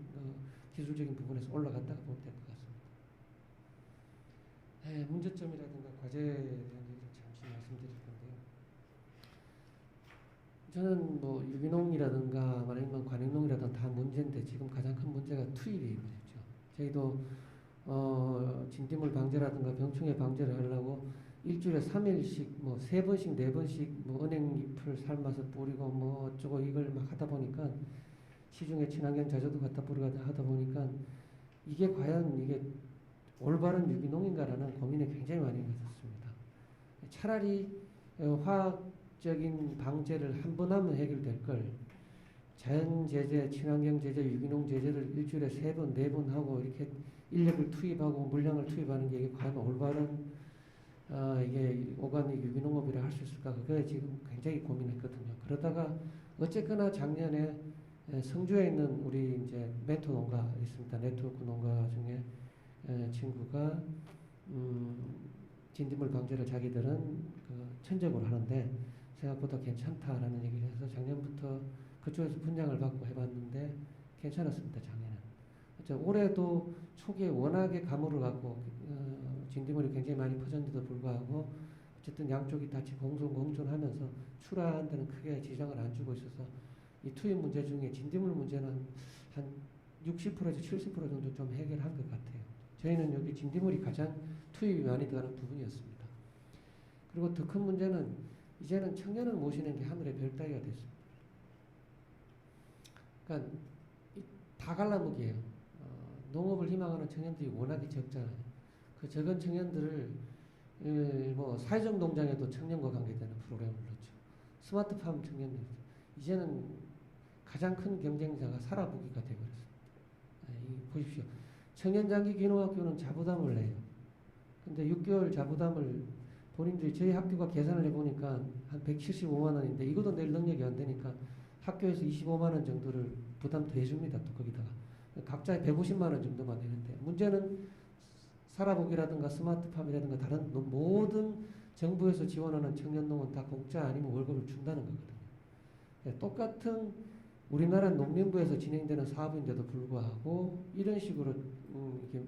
기술적인 부분에서 올라갔다가 보면 될 것 같습니다. 문제점이라든가 과제에 대한 얘기를 잠시 말씀드릴 건데요. 저는 유기농이라든가 아니면 관행농이라든가 다 문제인데 지금 가장 큰 문제가 투입이 문제죠. 저희도 진딧물 방제라든가 병충해 방제를 하려고 일주일에 3일씩 3번씩 4번씩 은행잎을 삶아서 뿌리고 어쩌고 이걸 막 하다 보니까 시중에 친환경 자재도 갖다 뿌리고 하다 보니까 이게 과연 이게 올바른 유기농인가라는 고민에 굉장히 많이 가졌습니다. 차라리 화학적인 방제를 한 번 하면 해결될 걸 자연 제재, 친환경 제재, 유기농 제재를 일주일에 3번, 4번 하고 이렇게 인력을 투입하고 물량을 투입하는 게 이게 과연 올바른 이게 오가닉 유기농업이라 할 수 있을까? 그게 지금 굉장히 고민했거든요. 그러다가 어쨌거나 작년에 성주에 있는 우리 이제 멘토 농가 있습니다. 네트워크 농가 중에 친구가 진딧물 방제를 자기들은 천적으로 하는데 생각보다 괜찮다라는 얘기를 해서 작년부터 그쪽에서 분양을 받고 해봤는데 괜찮았습니다. 작년에. 올해도 초기에 워낙에 가물을 갖고 진딧물이 굉장히 많이 퍼졌는데도 불구하고 어쨌든 양쪽이 같이 공존하면서 출하한 데는 크게 지장을 안 주고 있어서 이 투입 문제 중에 진딧물 문제는 한 60%에서 70% 정도 좀 해결한 것 같아요. 저희는 여기 진딧물이 가장 투입이 많이 들어가는 부분이었습니다. 그리고 더 큰 문제는 이제는 청년을 모시는 게 하늘의 별 따기가 됐습니다. 그러니까 다 갈라먹이에요. 농업을 희망하는 청년들이 워낙에 적잖아요. 그 적은 청년들을 뭐 사회적 농장에도 청년과 관계되는 프로그램을 넣죠. 스마트팜 청년들 이제는 가장 큰 경쟁자가 살아보기가 되어버렸습니다. 보십시오. 청년장기 귀농학교는 자부담을 내요. 근데 6개월 자부담을 본인들이 저희 학교가 계산을 해보니까 한 175만 원인데 이것도 낼 능력이 안 되니까 학교에서 25만 원 정도를 부담 더 해줍니다. 또 거기다가 각자 150만 원 정도만 내는데 문제는 살아보기라든가 스마트팜이라든가 다른 모든 정부에서 지원하는 청년농은 다 공짜 아니면 월급을 준다는 거거든요. 똑같은 우리나라 농림부에서 진행되는 사업인데도 불구하고 이런 식으로 이렇게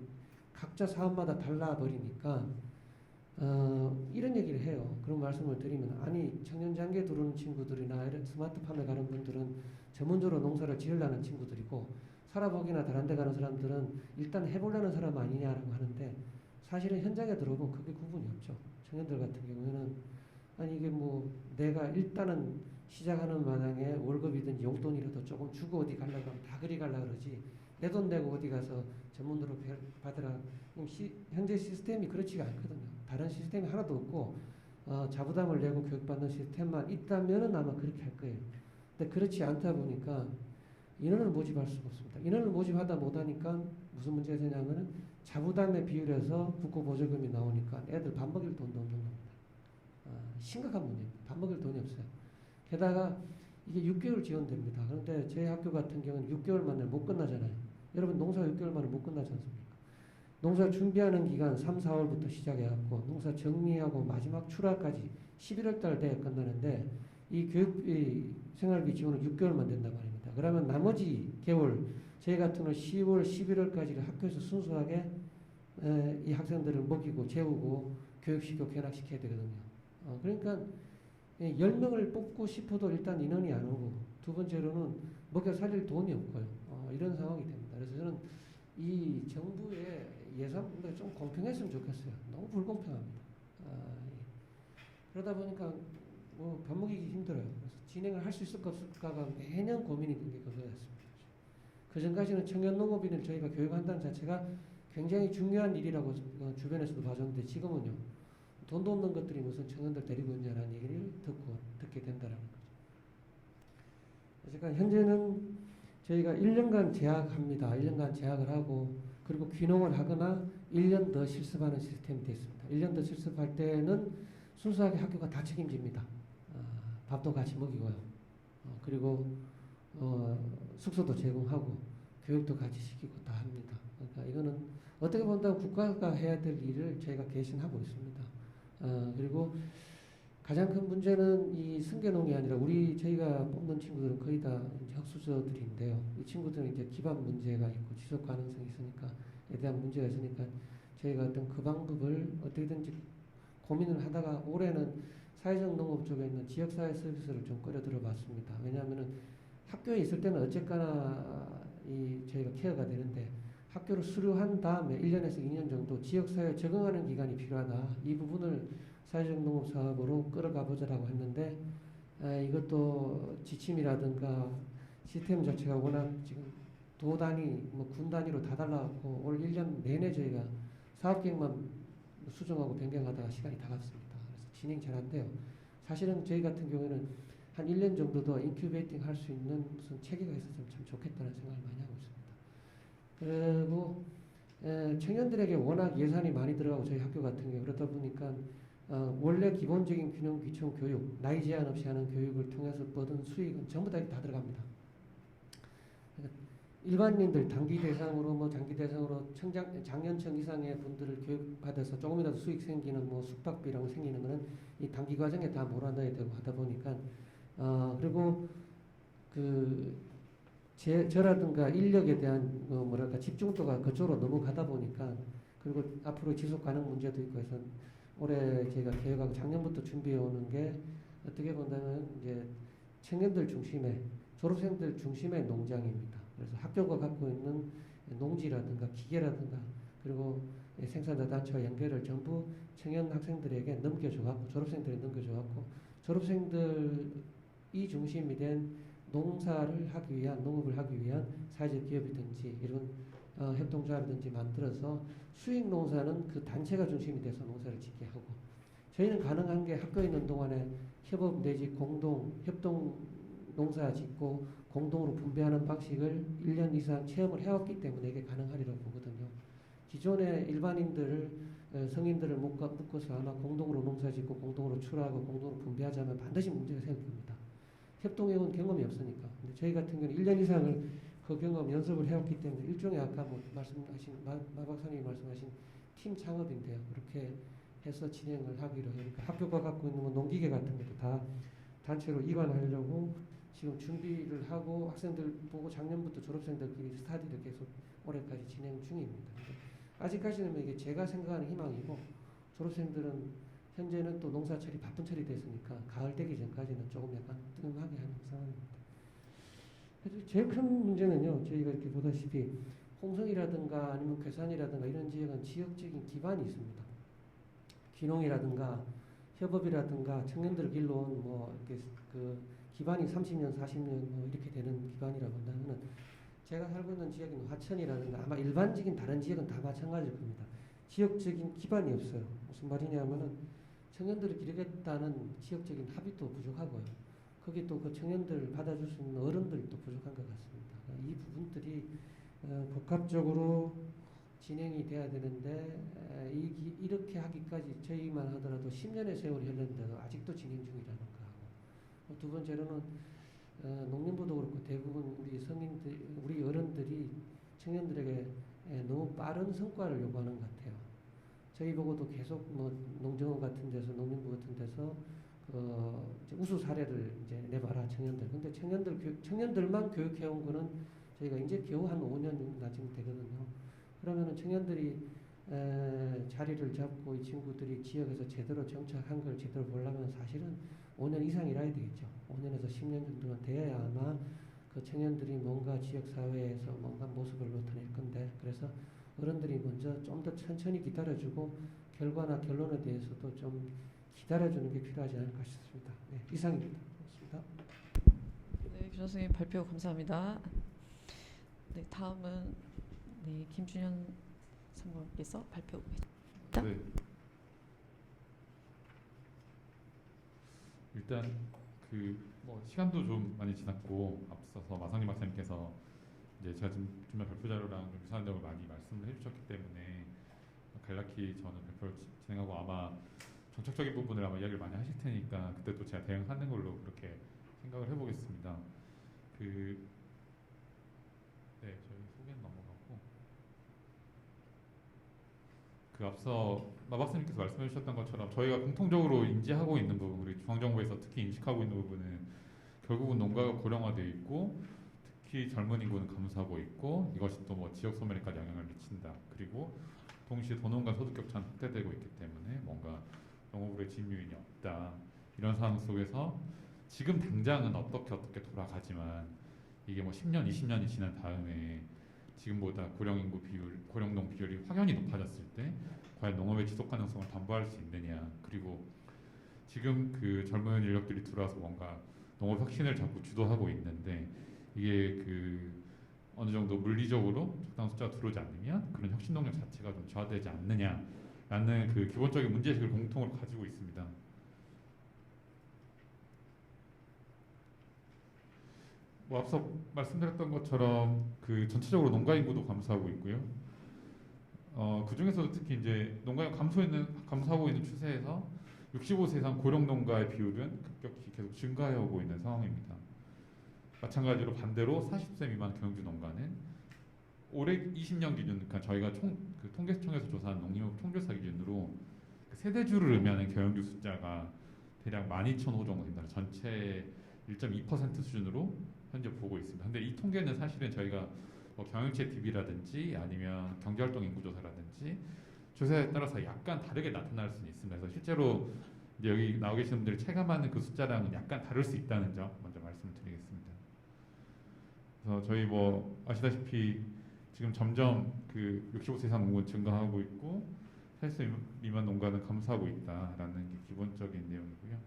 각자 사업마다 달라버리니까 이런 얘기를 해요. 그런 말씀을 드리면 아니 청년장기에 들어오는 친구들이나 이런 스마트팜에 가는 분들은 전문적으로 농사를 지으려는 친구들이고 살아보기나 다른 데 가는 사람들은 일단 해보려는 사람 아니냐라고 하는데 사실은 현장에 들어보면 그게 구분이 없죠. 청년들 같은 경우에는 아니 이게 뭐 내가 일단은 시작하는 마당에 월급이든 용돈이라도 조금 주고 어디 가려고 하면 다 그리 가려고 그러지 내 돈 내고 어디 가서 전문으로 받으라. 현재 시스템이 그렇지가 않거든요. 다른 시스템이 하나도 없고 자부담을 내고 교육받는 시스템만 있다면은 아마 그렇게 할 거예요. 근데 그렇지 않다 보니까 인원을 모집할 수가 없습니다. 인원을 모집하다 못하니까 무슨 문제가 되냐면은 자부담의 비율에서 국고 보조금이 나오니까 애들 밥 먹일 돈도 없는 겁니다. 심각한 문제입니다. 밥 먹일 돈이 없어요. 게다가 이게 6개월 지원됩니다. 그런데 저희 학교 같은 경우는 6개월 만에 못 끝나잖아요. 여러분 농사 6개월 만에 못 끝나지 않습니까? 농사 준비하는 기간 3, 4월부터 시작해갖고 농사 정리하고 마지막 출하까지 11월 달 돼야 끝나는데 이 교육비 생활비 지원은 6개월만 된단 말입니다. 그러면 나머지 개월 저희 같은 경우는 10월, 11월까지를 학교에서 순수하게 이 학생들을 먹이고 재우고 교육시키고 견학시켜야 되거든요. 그러니까 10명을 뽑고 싶어도 일단 인원이 안 오고 두 번째로는 먹여 살릴 돈이 없고요. 이런 상황이 됩니다. 그래서 저는 이 정부의 예산보다 좀 공평했으면 좋겠어요. 너무 불공평합니다. 그러다 보니까 뭐 밥 먹이기 힘들어요. 그래서 진행을 할 수 있을까 없을까가 매년 고민이 된 게 그거였습니다. 그 전까지는 청년 농업인을 저희가 교육한다는 자체가 굉장히 중요한 일이라고 주변에서도 봐줬는데 지금은요. 돈도 없는 것들이 무슨 청년들 데리고 있냐라는 얘기를 듣게 된다라는 거죠. 그러니까 현재는 저희가 1년간 재학합니다. 1년간 재학을 하고 그리고 귀농을 하거나 1년 더 실습하는 시스템이 됐습니다. 1년 더 실습할 때는 순수하게 학교가 다 책임집니다. 밥도 같이 먹이고요. 그리고 숙소도 제공하고 교육도 같이 시키고 다 합니다. 그러니까 이거는 어떻게 본다면 국가가 해야 될 일을 저희가 개신하고 있습니다. 그리고 가장 큰 문제는 이 승계농이 아니라 저희가 뽑는 친구들은 거의 다 이제 흑수저들인데요. 이 친구들은 이제 기반 문제가 있고 지속 가능성이 있으니까에 대한 문제가 있으니까 저희가 어떤 그 방법을 어떻게든지 고민을 하다가 올해는 사회적 농업 쪽에 있는 지역사회 서비스를 좀 끌어들여 봤습니다. 왜냐하면은 학교에 있을 때는 어쨌거나 저희가 케어가 되는데 학교를 수료한 다음에 1년에서 2년 정도 지역사회에 적응하는 기간이 필요하다. 이 부분을 사회적 농업 사업으로 끌어가 보자라고 했는데 이것도 지침이라든가 시스템 자체가 워낙 지금 도 단위, 군 단위로 다 달라갖고 올 1년 내내 저희가 사업계획만 수정하고 변경하다가 시간이 다 갔습니다. 그래서 진행 잘 안 돼요. 사실은 저희 같은 경우에는 한 1년 정도 더 인큐베이팅 할 수 있는 무슨 체계가 있었으면 참 좋겠다는 생각을 많이 하고 있습니다. 그리고 청년들에게 워낙 예산이 많이 들어가고 저희 학교 같은 경우 그러다 보니까 원래 기본적인 균형 귀청 교육, 나이 제한 없이 하는 교육을 통해서 얻은 수익은 전부 다 들어갑니다. 그러니까 일반인들 단기 대상으로 뭐 장기 대상으로 장년층 이상의 분들을 교육받아서 조금이라도 수익 생기는 뭐 숙박비라고 생기는 거는 이 단기 과정에 다 몰아넣어야 되고 하다 보니까 그리고 저라든가 인력에 대한 뭐랄까 집중도가 그쪽으로 넘어가다 보니까 그리고 앞으로 지속 가능 문제도 있고 해서 올해 저희가 계획하고 작년부터 준비해 오는 게 어떻게 본다면 이제 청년들 중심의 졸업생들 중심의 농장입니다. 그래서 학교가 갖고 있는 농지라든가 기계라든가 그리고 생산자 단체와 연결을 전부 청년 학생들에게 넘겨줘갖고 졸업생들에 넘겨줘갖고 졸업생들이 중심이 된 농사를 하기 위한 농업을 하기 위한 사회적 기업이든지 이런 협동조합이든지 만들어서 수익 농사는 그 단체가 중심이 돼서 농사를 짓게 하고 저희는 가능한 게 학교에 있는 동안에 협업 내지 공동 협동 농사 짓고 공동으로 분배하는 방식을 1년 이상 체험을 해왔기 때문에 이게 가능하리라고 보거든요. 기존의 일반인들을 성인들을 묶어서 아마 공동으로 농사 짓고 공동으로 출하하고 공동으로 분배하자면 반드시 문제가 생길 겁니다. 협동해온 경험이 없으니까. 근데 저희 같은 경우는 1년 이상을 그 경험 연습을 해왔기 때문에 일종의 아까 뭐 말씀하신 마 박사님이 말씀하신 팀 창업인데요. 그렇게 해서 진행을 하기로 해요. 그러니까 학교가 갖고 있는 뭐 농기계 같은 것도 다 단체로 이관하려고 지금 준비를 하고 학생들 보고 작년부터 졸업생들끼리 스타디를 계속 올해까지 진행 중입니다. 아직까지는 이게 제가 생각하는 희망이고 졸업생들은 현재는 또 농사철이 바쁜 철이 됐으니까 가을 되기 전까지는 조금 약간 뜸하게 하는 상황입니다. 그래서 제일 큰 문제는요. 저희가 이렇게 보다시피 홍성이라든가 아니면 괴산이라든가 이런 지역은 지역적인 기반이 있습니다. 귀농이라든가 협업이라든가 청년들을 길러온 뭐 이렇게 기반이 30년, 40년 뭐 이렇게 되는 기반이라고 한다면은 제가 살고 있는 지역인 화천이라든가 아마 일반적인 다른 지역은 다 마찬가지일 겁니다. 지역적인 기반이 없어요. 무슨 말이냐면은 청년들을 기르겠다는 지역적인 합의도 부족하고요. 거기 또 그 청년들을 받아줄 수 있는 어른들이 또 부족한 것 같습니다. 이 부분들이 복합적으로 진행이 돼야 되는데 이렇게 하기까지 저희만 하더라도 10년의 세월이 흘렀는데도 아직도 진행 중이라는 거하고 두 번째로는 농림부도 그렇고 대부분 우리 성인들, 우리 어른들이 청년들에게 너무 빠른 성과를 요구하는 것 같아요. 저희 보고도 계속 뭐 농정원 같은 데서 농림부 같은 데서 우수 사례를 이제 내봐라 청년들. 근데 청년들만 교육해온 거는 저희가 이제 겨우 한 5년 나쯤 되거든요. 그러면은 청년들이 자리를 잡고 이 친구들이 지역에서 제대로 정착한 걸 제대로 보려면 사실은 5년 이상이라야 되겠죠. 5년에서 10년 정도는 돼야 아마 그 청년들이 뭔가 지역사회에서 뭔가 모습을 나타낼 건데 그래서 어른들이 먼저 좀 더 천천히 기다려주고 결과나 결론에 대해서도 좀 기다려주는 게 필요하지 않을까 싶습니다. 네, 이상입니다. 고맙습니다. 네, 교수님 발표 감사합니다. 네, 다음은 네, 김준현 상무께서 발표하겠습니다. 네. 일단 뭐 시간도 좀 많이 지났고 앞서서 마상리 박사님께서 이제 제가 지금 준비한 발표 자료랑 좀 유사한 점을 많이 말씀을 해주셨기 때문에 간략히 저는 발표를 진행하고 아마 정책적인 부분을 아마 이야기를 많이 하실 테니까 그때 또 제가 대응하는 걸로 그렇게 생각을 해보겠습니다. 네, 저희 소개는 넘어가고 앞서 마 박사님께서 말씀해 주셨던 것처럼 저희가 공통적으로 인지하고 있는 부분, 우리 중앙정부에서 특히 인식하고 있는 부분은 결국은 농가가 고령화되어 있고 특히 젊은 인구는 감소하고 있고 이것이 또 뭐 지역 소멸에까지 영향을 미친다. 그리고 동시에 도농가 소득 격차는 확대되고 있기 때문에 뭔가 농업으로의 진유인이 없다. 이런 상황 속에서 지금 당장은 어떻게 돌아가지만 이게 뭐 10년, 20년이 지난 다음에 지금보다 고령인구 비율, 고령농 비율이 확연히 높아졌을 때 과연 농업의 지속 가능성을 담보할 수 있느냐. 그리고 지금 그 젊은 인력들이 들어와서 뭔가 농업 혁신을 자꾸 주도하고 있는데 이게 어느 정도 물리적으로 적당 숫자가 들어오지 않으면 그런 혁신 동력 자체가 좀 저하되지 않느냐라는 그 기본적인 문제의식을 공통으로 가지고 있습니다. 뭐 앞서 말씀드렸던 것처럼 전체적으로 농가 인구도 감소하고 있고요. 그 중에서도 특히 이제 농가 감소하고 있는 추세에서 65세 이상 고령 농가의 비율은 급격히 계속 증가해 오고 있는 상황입니다. 마찬가지로 반대로 40세 미만 경영주 농가는 올해 20년 기준, 그러니까 저희가 그 통계청에서 조사한 농림업 총조사 기준으로 그 세대주를 의미하는 경영주 숫자가 대략 12,005 정도 됩니다. 전체 1.2% 수준으로 현재 보고 있습니다. 근데 이 통계는 사실은 저희가 뭐 경영체 DB라든지 아니면 경제활동 인구조사라든지 조사에 따라서 약간 다르게 나타날 수는 있습니다. 그래서 실제로 이제 여기 나오 계시는 분들이 체감하는 그 숫자랑은 약간 다를 수 있다는 점 먼저 말씀을 드리겠습니다. 그래서 저희 뭐 아시다시피 지금 점점 그 65세 이상 농구는 증가하고 있고 80세 미만 농가는 감소하고 있다라는 게 기본적인 내용이고요.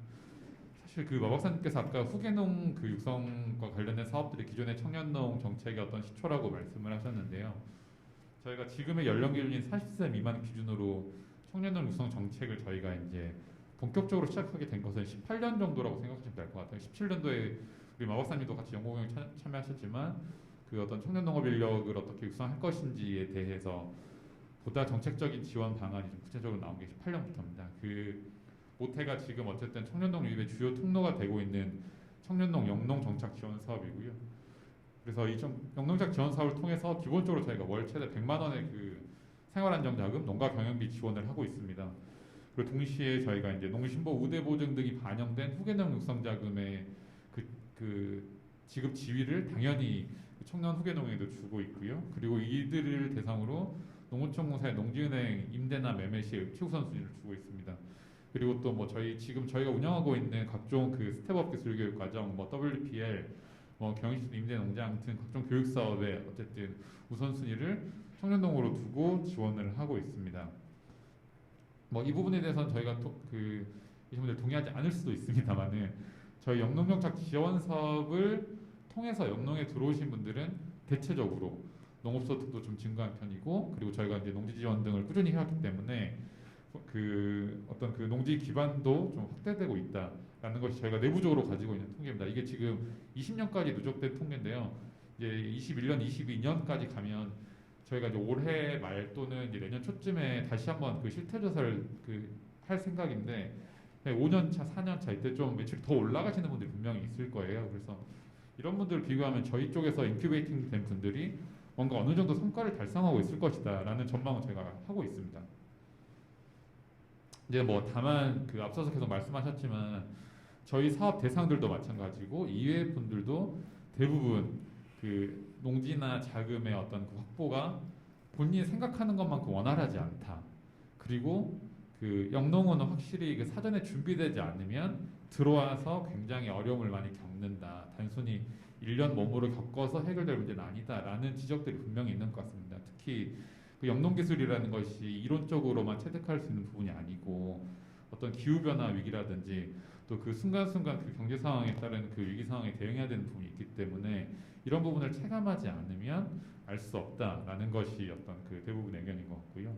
사실 그 마박사님께서 아까 후계농 그 육성과 관련된 사업들이 기존의 청년농 정책의 어떤 시초라고 말씀을 하셨는데요. 저희가 지금의 연령 기준인 40세 미만 기준으로 청년농 육성 정책을 저희가 이제 본격적으로 시작하게 된 것은 18년 정도라고 생각하시면 될 것 같아요. 17년도에 우리 마박사님도 같이 연구공연 참여하셨지만 그 어떤 청년농업 인력을 어떻게 육성할 것인지에 대해서 보다 정책적인 지원 방안이 좀 구체적으로 나온 게 18년부터입니다. 그 모태가 지금 어쨌든 청년농 유입의 주요 통로가 되고 있는 청년농 영농 정착 지원 사업이고요. 그래서 이 영농정착 지원 사업을 통해서 기본적으로 저희가 월 최대 100만 원의 그 생활안정자금, 농가 경영비 지원을 하고 있습니다. 그리고 동시에 저희가 이제 농신보 우대 보증 등이 반영된 후계농 육성자금의 그 지급 지위를 당연히 청년 후계농에도 주고 있고요. 그리고 이들을 대상으로 농어촌공사의 농지은행 임대나 매매 시 최우선순위를 주고 있습니다. 그리고 또 뭐 지금 저희가 운영하고 있는 각종 그 스텝업 기술 교육 과정, 뭐 WPL, 뭐 경인시도 임대 농장 등 각종 교육 사업에 어쨌든 우선순위를 청년농으로 두고 지원을 하고 있습니다. 뭐 이 부분에 대해서는 저희가 이 분들 동의하지 않을 수도 있습니다만은 저희 영농정착 지원 사업을 통해서 영농에 들어오신 분들은 대체적으로 농업소득도 좀 증가한 편이고 그리고 저희가 이제 농지 지원 등을 꾸준히 해왔기 때문에 그 어떤 그 농지 기반도 좀 확대되고 있다라는 것이 저희가 내부적으로 가지고 있는 통계입니다. 이게 지금 20년까지 누적된 통계인데요. 이제 21년, 22년까지 가면 저희가 이제 올해 말 또는 이제 내년 초쯤에 다시 한번 그 실태 조사를 할 생각인데 5년 차, 4년 차 이때 좀 매출이 더 올라가시는 분들이 분명히 있을 거예요. 그래서 이런 분들을 비교하면 저희 쪽에서 인큐베이팅 된 분들이 뭔가 어느 정도 성과를 달성하고 있을 것이다라는 전망을 제가 하고 있습니다. 이제 뭐 다만 그 앞서서 계속 말씀하셨지만 저희 사업 대상들도 마찬가지고 이외의 분들도 대부분 그 농지나 자금의 어떤 그 확보가 본인이 생각하는 것만큼 원활하지 않다. 그리고 그 영농은 확실히 그 사전에 준비되지 않으면 들어와서 굉장히 어려움을 많이 겪는다. 단순히 1년 몸으로 겪어서 해결될 문제는 아니다라는 지적들이 분명히 있는 것 같습니다. 특히 그 영농기술이라는 것이 이론적으로만 체득할 수 있는 부분이 아니고 어떤 기후변화 위기라든지 또 그 순간순간 그 경제 상황에 따른 그 위기 상황에 대응해야 되는 부분이 있기 때문에 이런 부분을 체감하지 않으면 알 수 없다라는 것이 어떤 그 대부분의 의견인 것 같고요.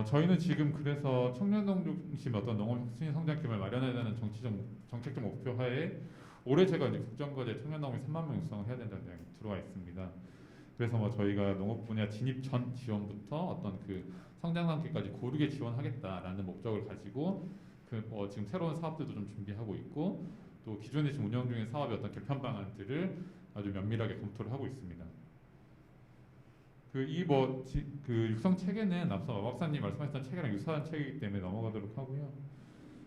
저희는 지금 그래서 청년농 중심 어떤 농업 혁신 성장팀을 마련해야 되는 정책적 목표 하에 올해 제가 이제 국정과제 청년농업인 3만 명 육성을 해야 된다는 내용이 들어와 있습니다. 그래서 뭐 저희가 농업 분야 진입 전 지원부터 어떤 그 성장 단계까지 고르게 지원하겠다라는 목적을 가지고 지금 새로운 사업들도 좀 준비하고 있고 또 기존에 지금 운영 중인 사업의 어떤 개편 방안들을 아주 면밀하게 검토를 하고 있습니다. 그 육성 체계는 앞서 박사님 말씀하셨던 체계랑 유사한 체계이기 때문에 넘어가도록 하고요.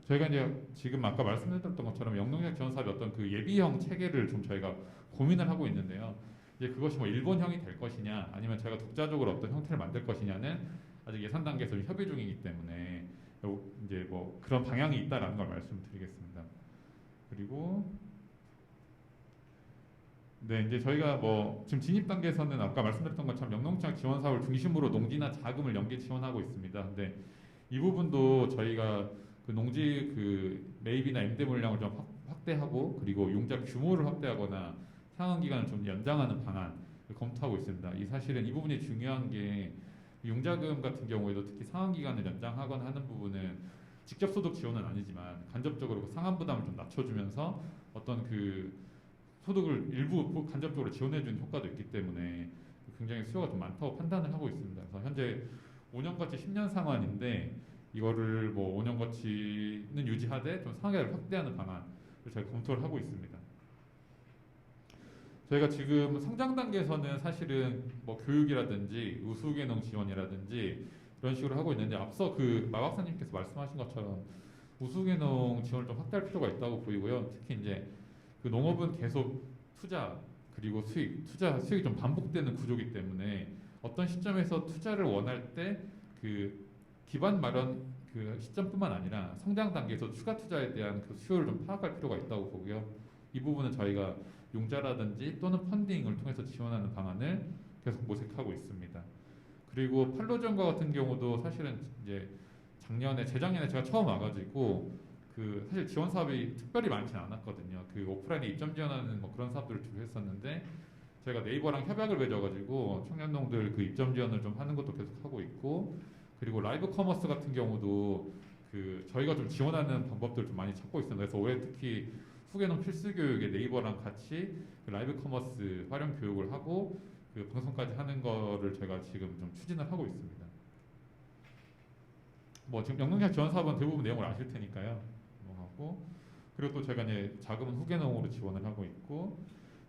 저희가 이제 지금 아까 말씀드렸던 것처럼 영농약 지원 사업의 어떤 그 예비형 체계를 좀 저희가 고민을 하고 있는데요. 이제 그것이 뭐 일본형이 될 것이냐 아니면 저희가 독자적으로 어떤 형태를 만들 것이냐는 아직 예산 단계에서 협의 중이기 때문에 이제 뭐 그런 방향이 있다라는 걸 말씀드리겠습니다. 그리고 네, 이제 저희가 뭐 지금 진입 단계에서는 아까 말씀드렸던 것처럼 영농장 지원 사업을 중심으로 농지나 자금을 연계 지원하고 있습니다. 근데 이 부분도 저희가 그 농지 그 매입이나 임대 물량을 좀 확대하고 그리고 융자 규모를 확대하거나 상환 기간을 좀 연장하는 방안을 검토하고 있습니다. 이 사실은 이 부분이 중요한 게 융자금 같은 경우에도 특히 상환 기간을 연장하거나 하는 부분은 직접 소득 지원은 아니지만 간접적으로 그 상환 부담을 좀 낮춰주면서 어떤 그 소득을 일부 간접적으로 지원해주는 효과도 있기 때문에 굉장히 수요가 좀 많다고 판단을 하고 있습니다. 그래서 현재 5년거치 10년 상환인데 이거를 뭐 5년거치는 유지하되 좀 상한가를 확대하는 방안을 저희 검토를 하고 있습니다. 저희가 지금 성장 단계에서는 사실은 뭐 교육이라든지 우수개농 지원이라든지 이런 식으로 하고 있는데 앞서 그 마 박사님께서 말씀하신 것처럼 우수개농 지원을 좀 확대할 필요가 있다고 보이고요. 특히 이제 그 농업은 계속 투자 그리고 투자 수익이 좀 반복되는 구조이기 때문에 어떤 시점에서 투자를 원할 때 그 기반 마련 그 시점뿐만 아니라 성장 단계에서 추가 투자에 대한 그 수요를 좀 파악할 필요가 있다고 보고요. 이 부분은 저희가 융자라든지 또는 펀딩을 통해서 지원하는 방안을 계속 모색하고 있습니다. 그리고 팔로전과 같은 경우도 사실은 이제 재작년에 제가 처음 와가지고 그 사실 지원 사업이 특별히 많지는 않았거든요. 그 오프라인에 입점 지원하는 뭐 그런 사업들을 주로 했었는데 저희가 네이버랑 협약을 맺어가지고 청년농들 그 입점 지원을 좀 하는 것도 계속 하고 있고 그리고 라이브 커머스 같은 경우도 그 저희가 좀 지원하는 방법들을 좀 많이 찾고 있습니다. 그래서 올해 특히 후계농 필수 교육에 네이버랑 같이 그 라이브 커머스 활용 교육을 하고 그 방송까지 하는 거를 저희가 지금 좀 추진을 하고 있습니다. 뭐 지금 영농약 지원 사업은 대부분 내용을 아실 테니까요. 하고 그리고 또 저희가 이제 자금은 후계농으로 지원을 하고 있고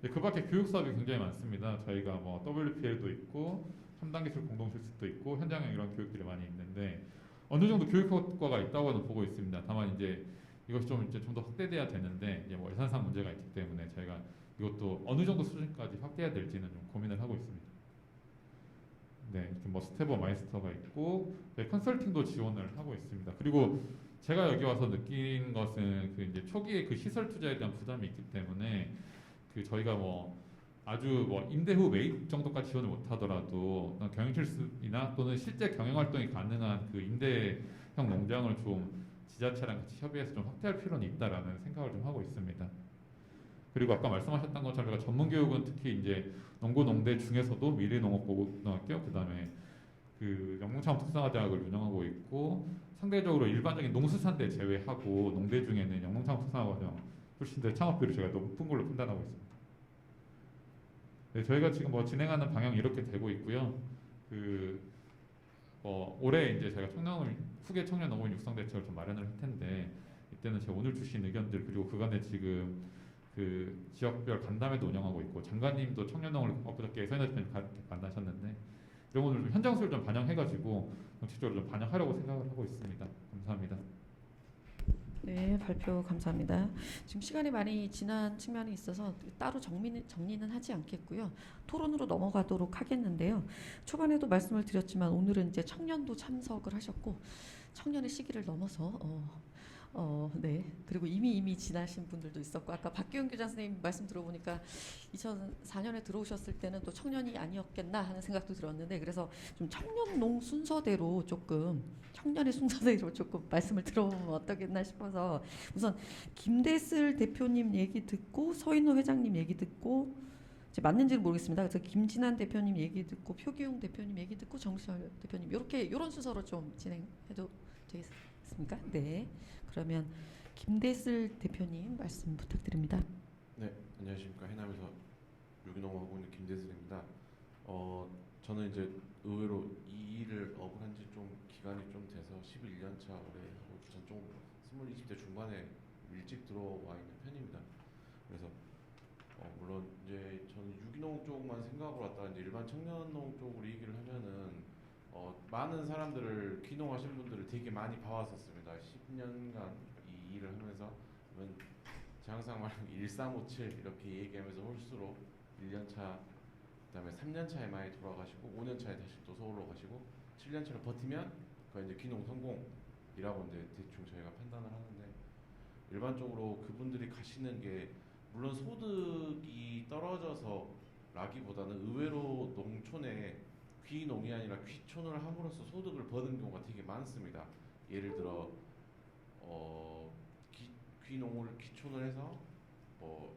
그 밖에 교육 사업이 굉장히 많습니다. 저희가 뭐 WPL도 있고 첨단 기술 공동 실습도 있고 현장형 이런 교육들이 많이 있는데 어느 정도 교육 효과가 있다고는 보고 있습니다. 다만 이제 이것이 좀 더 확대돼야 되는데 이제 뭐 예산상 문제가 있기 때문에 저희가 이것도 어느 정도 수준까지 확대해야 될지는 좀 고민을 하고 있습니다. 네, 이렇게 뭐 스테버 마이스터가 있고 네, 컨설팅도 지원을 하고 있습니다. 그리고 제가 여기 와서 느낀 것은 그 이제 초기에 그 시설 투자에 대한 부담이 있기 때문에 그 저희가 뭐 아주 뭐 임대 후 매입 정도까지 지원을 못하더라도 경영 실습이나 또는 실제 경영 활동이 가능한 그 임대형 농장을 좀 지자체랑 같이 협의해서 좀 확대할 필요는 있다라는 생각을 좀 하고 있습니다. 그리고 아까 말씀하셨던 것처럼 저희가 전문 교육은 특히 이제 농고 농대 중에서도 미래농업고등학교 그다음에 그 영농창업특성화대학을 운영하고 있고 상대적으로 일반적인 농수산대 제외하고 농대 중에는 영농창업특성화과정 출신들 창업비를 저희가 높은 걸로 판단하고 있습니다. 네, 저희가 지금 뭐 진행하는 방향이 이렇게 되고 있고요. 올해 이제 저희가 후계 청년 농업인 육성 대책을 좀 마련을 할 텐데 이때는 제가 오늘 주신 의견들 그리고 그간에 지금 그 지역별 간담회도 운영하고 있고 장관님도 청년농을 엊그저께 서인호 대표님 만나셨는데 이런 것들 좀 현장 수를 좀 반영해가지고 정책적으로 좀 반영하려고 생각을 하고 있습니다. 감사합니다. 네, 발표 감사합니다. 지금 시간이 많이 지난 측면이 있어서 따로 정리는 하지 않겠고요. 토론으로 넘어가도록 하겠는데요. 초반에도 말씀을 드렸지만 오늘은 이제 청년도 참석을 하셨고 청년의 시기를 넘어서 네. 그리고 이미 지나신 분들도 있었고 아까 박기훈 교장 선생님 말씀 들어보니까 2004년에 들어오셨을 때는 또 청년이 아니었겠나 하는 생각도 들었는데 그래서 좀 청년농 순서대로 조금 말씀을 들어보면 어떻겠나 싶어서 우선 김대슬 대표님 얘기 듣고 서인호 회장님 얘기 듣고 이제 맞는지는 모르겠습니다. 그래서 김진환 대표님 얘기 듣고 표기용 대표님 얘기 듣고 정시열 대표님 이런 순서로 좀 진행해도 되겠습니까? 네. 그러면 김대슬 대표님 말씀 부탁드립니다. 네, 안녕하십니까. 해남에서 유기농 하고 있는 김대슬입니다. 저는 이제 의외로 이 일을 업한 지 좀 기간이 좀 돼서 11년 차 올해 하고 전 좀 20대 중반에 일찍 들어와 있는 편입니다. 그래서 물론 이제 저는 유기농 쪽만 생각하고 왔다가 이제 일반 청년농 쪽으로 얘기를 하면은 많은 사람들을 귀농하신 분들을 되게 많이 봐왔었습니다. 10년간 이 일을 하면서 제가 항상 말하는 1357 이렇게 얘기하면서 홀수로 1년 차 그다음에 3년 차에 많이 돌아가시고 5년 차에 다시 또 서울로 가시고 7년 차를 버티면 그 이제 귀농 성공이라고 이제 대충 저희가 판단을 하는데 일반적으로 그분들이 가시는 게 물론 소득이 떨어져서라기보다는 의외로 농촌에 귀농이 아니라 귀촌을 함으로써 소득을 버는 경우가 되게 많습니다. 예를 들어 귀농을 귀촌을 해서 뭐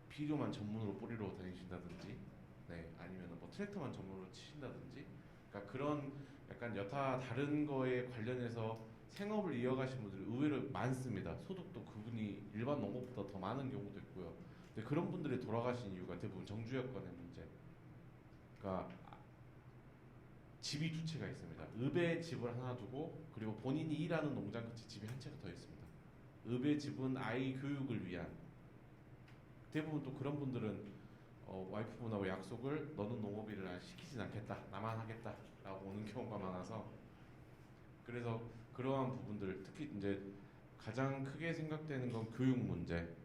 비료만 전문으로 뿌리러 다니신다든지, 네, 아니면 뭐 트랙터만 전문으로 치신다든지, 그러니까 그런 약간 여타 다른 거에 관련해서 생업을 이어가신 분들이 의외로 많습니다. 소득도 그분이 일반 농업보다 더 많은 경우도 있고요. 근데 그런 분들이 돌아가신 이유가 대부분 정주 여건의 문제. 그러니까 집이 두 채가 있습니다. 읍에 집을 하나 두고 그리고 본인이 일하는 농장 끝에 집이 한 채가 더 있습니다. 읍의 집은 아이 교육을 위한. 대부분 또 그런 분들은 와이프분하고 약속을 너는 농업일을 시키진 않겠다, 나만 하겠다라고 오는 경우가 많아서 그래서 그러한 부분들 특히 이제 가장 크게 생각되는 건 교육 문제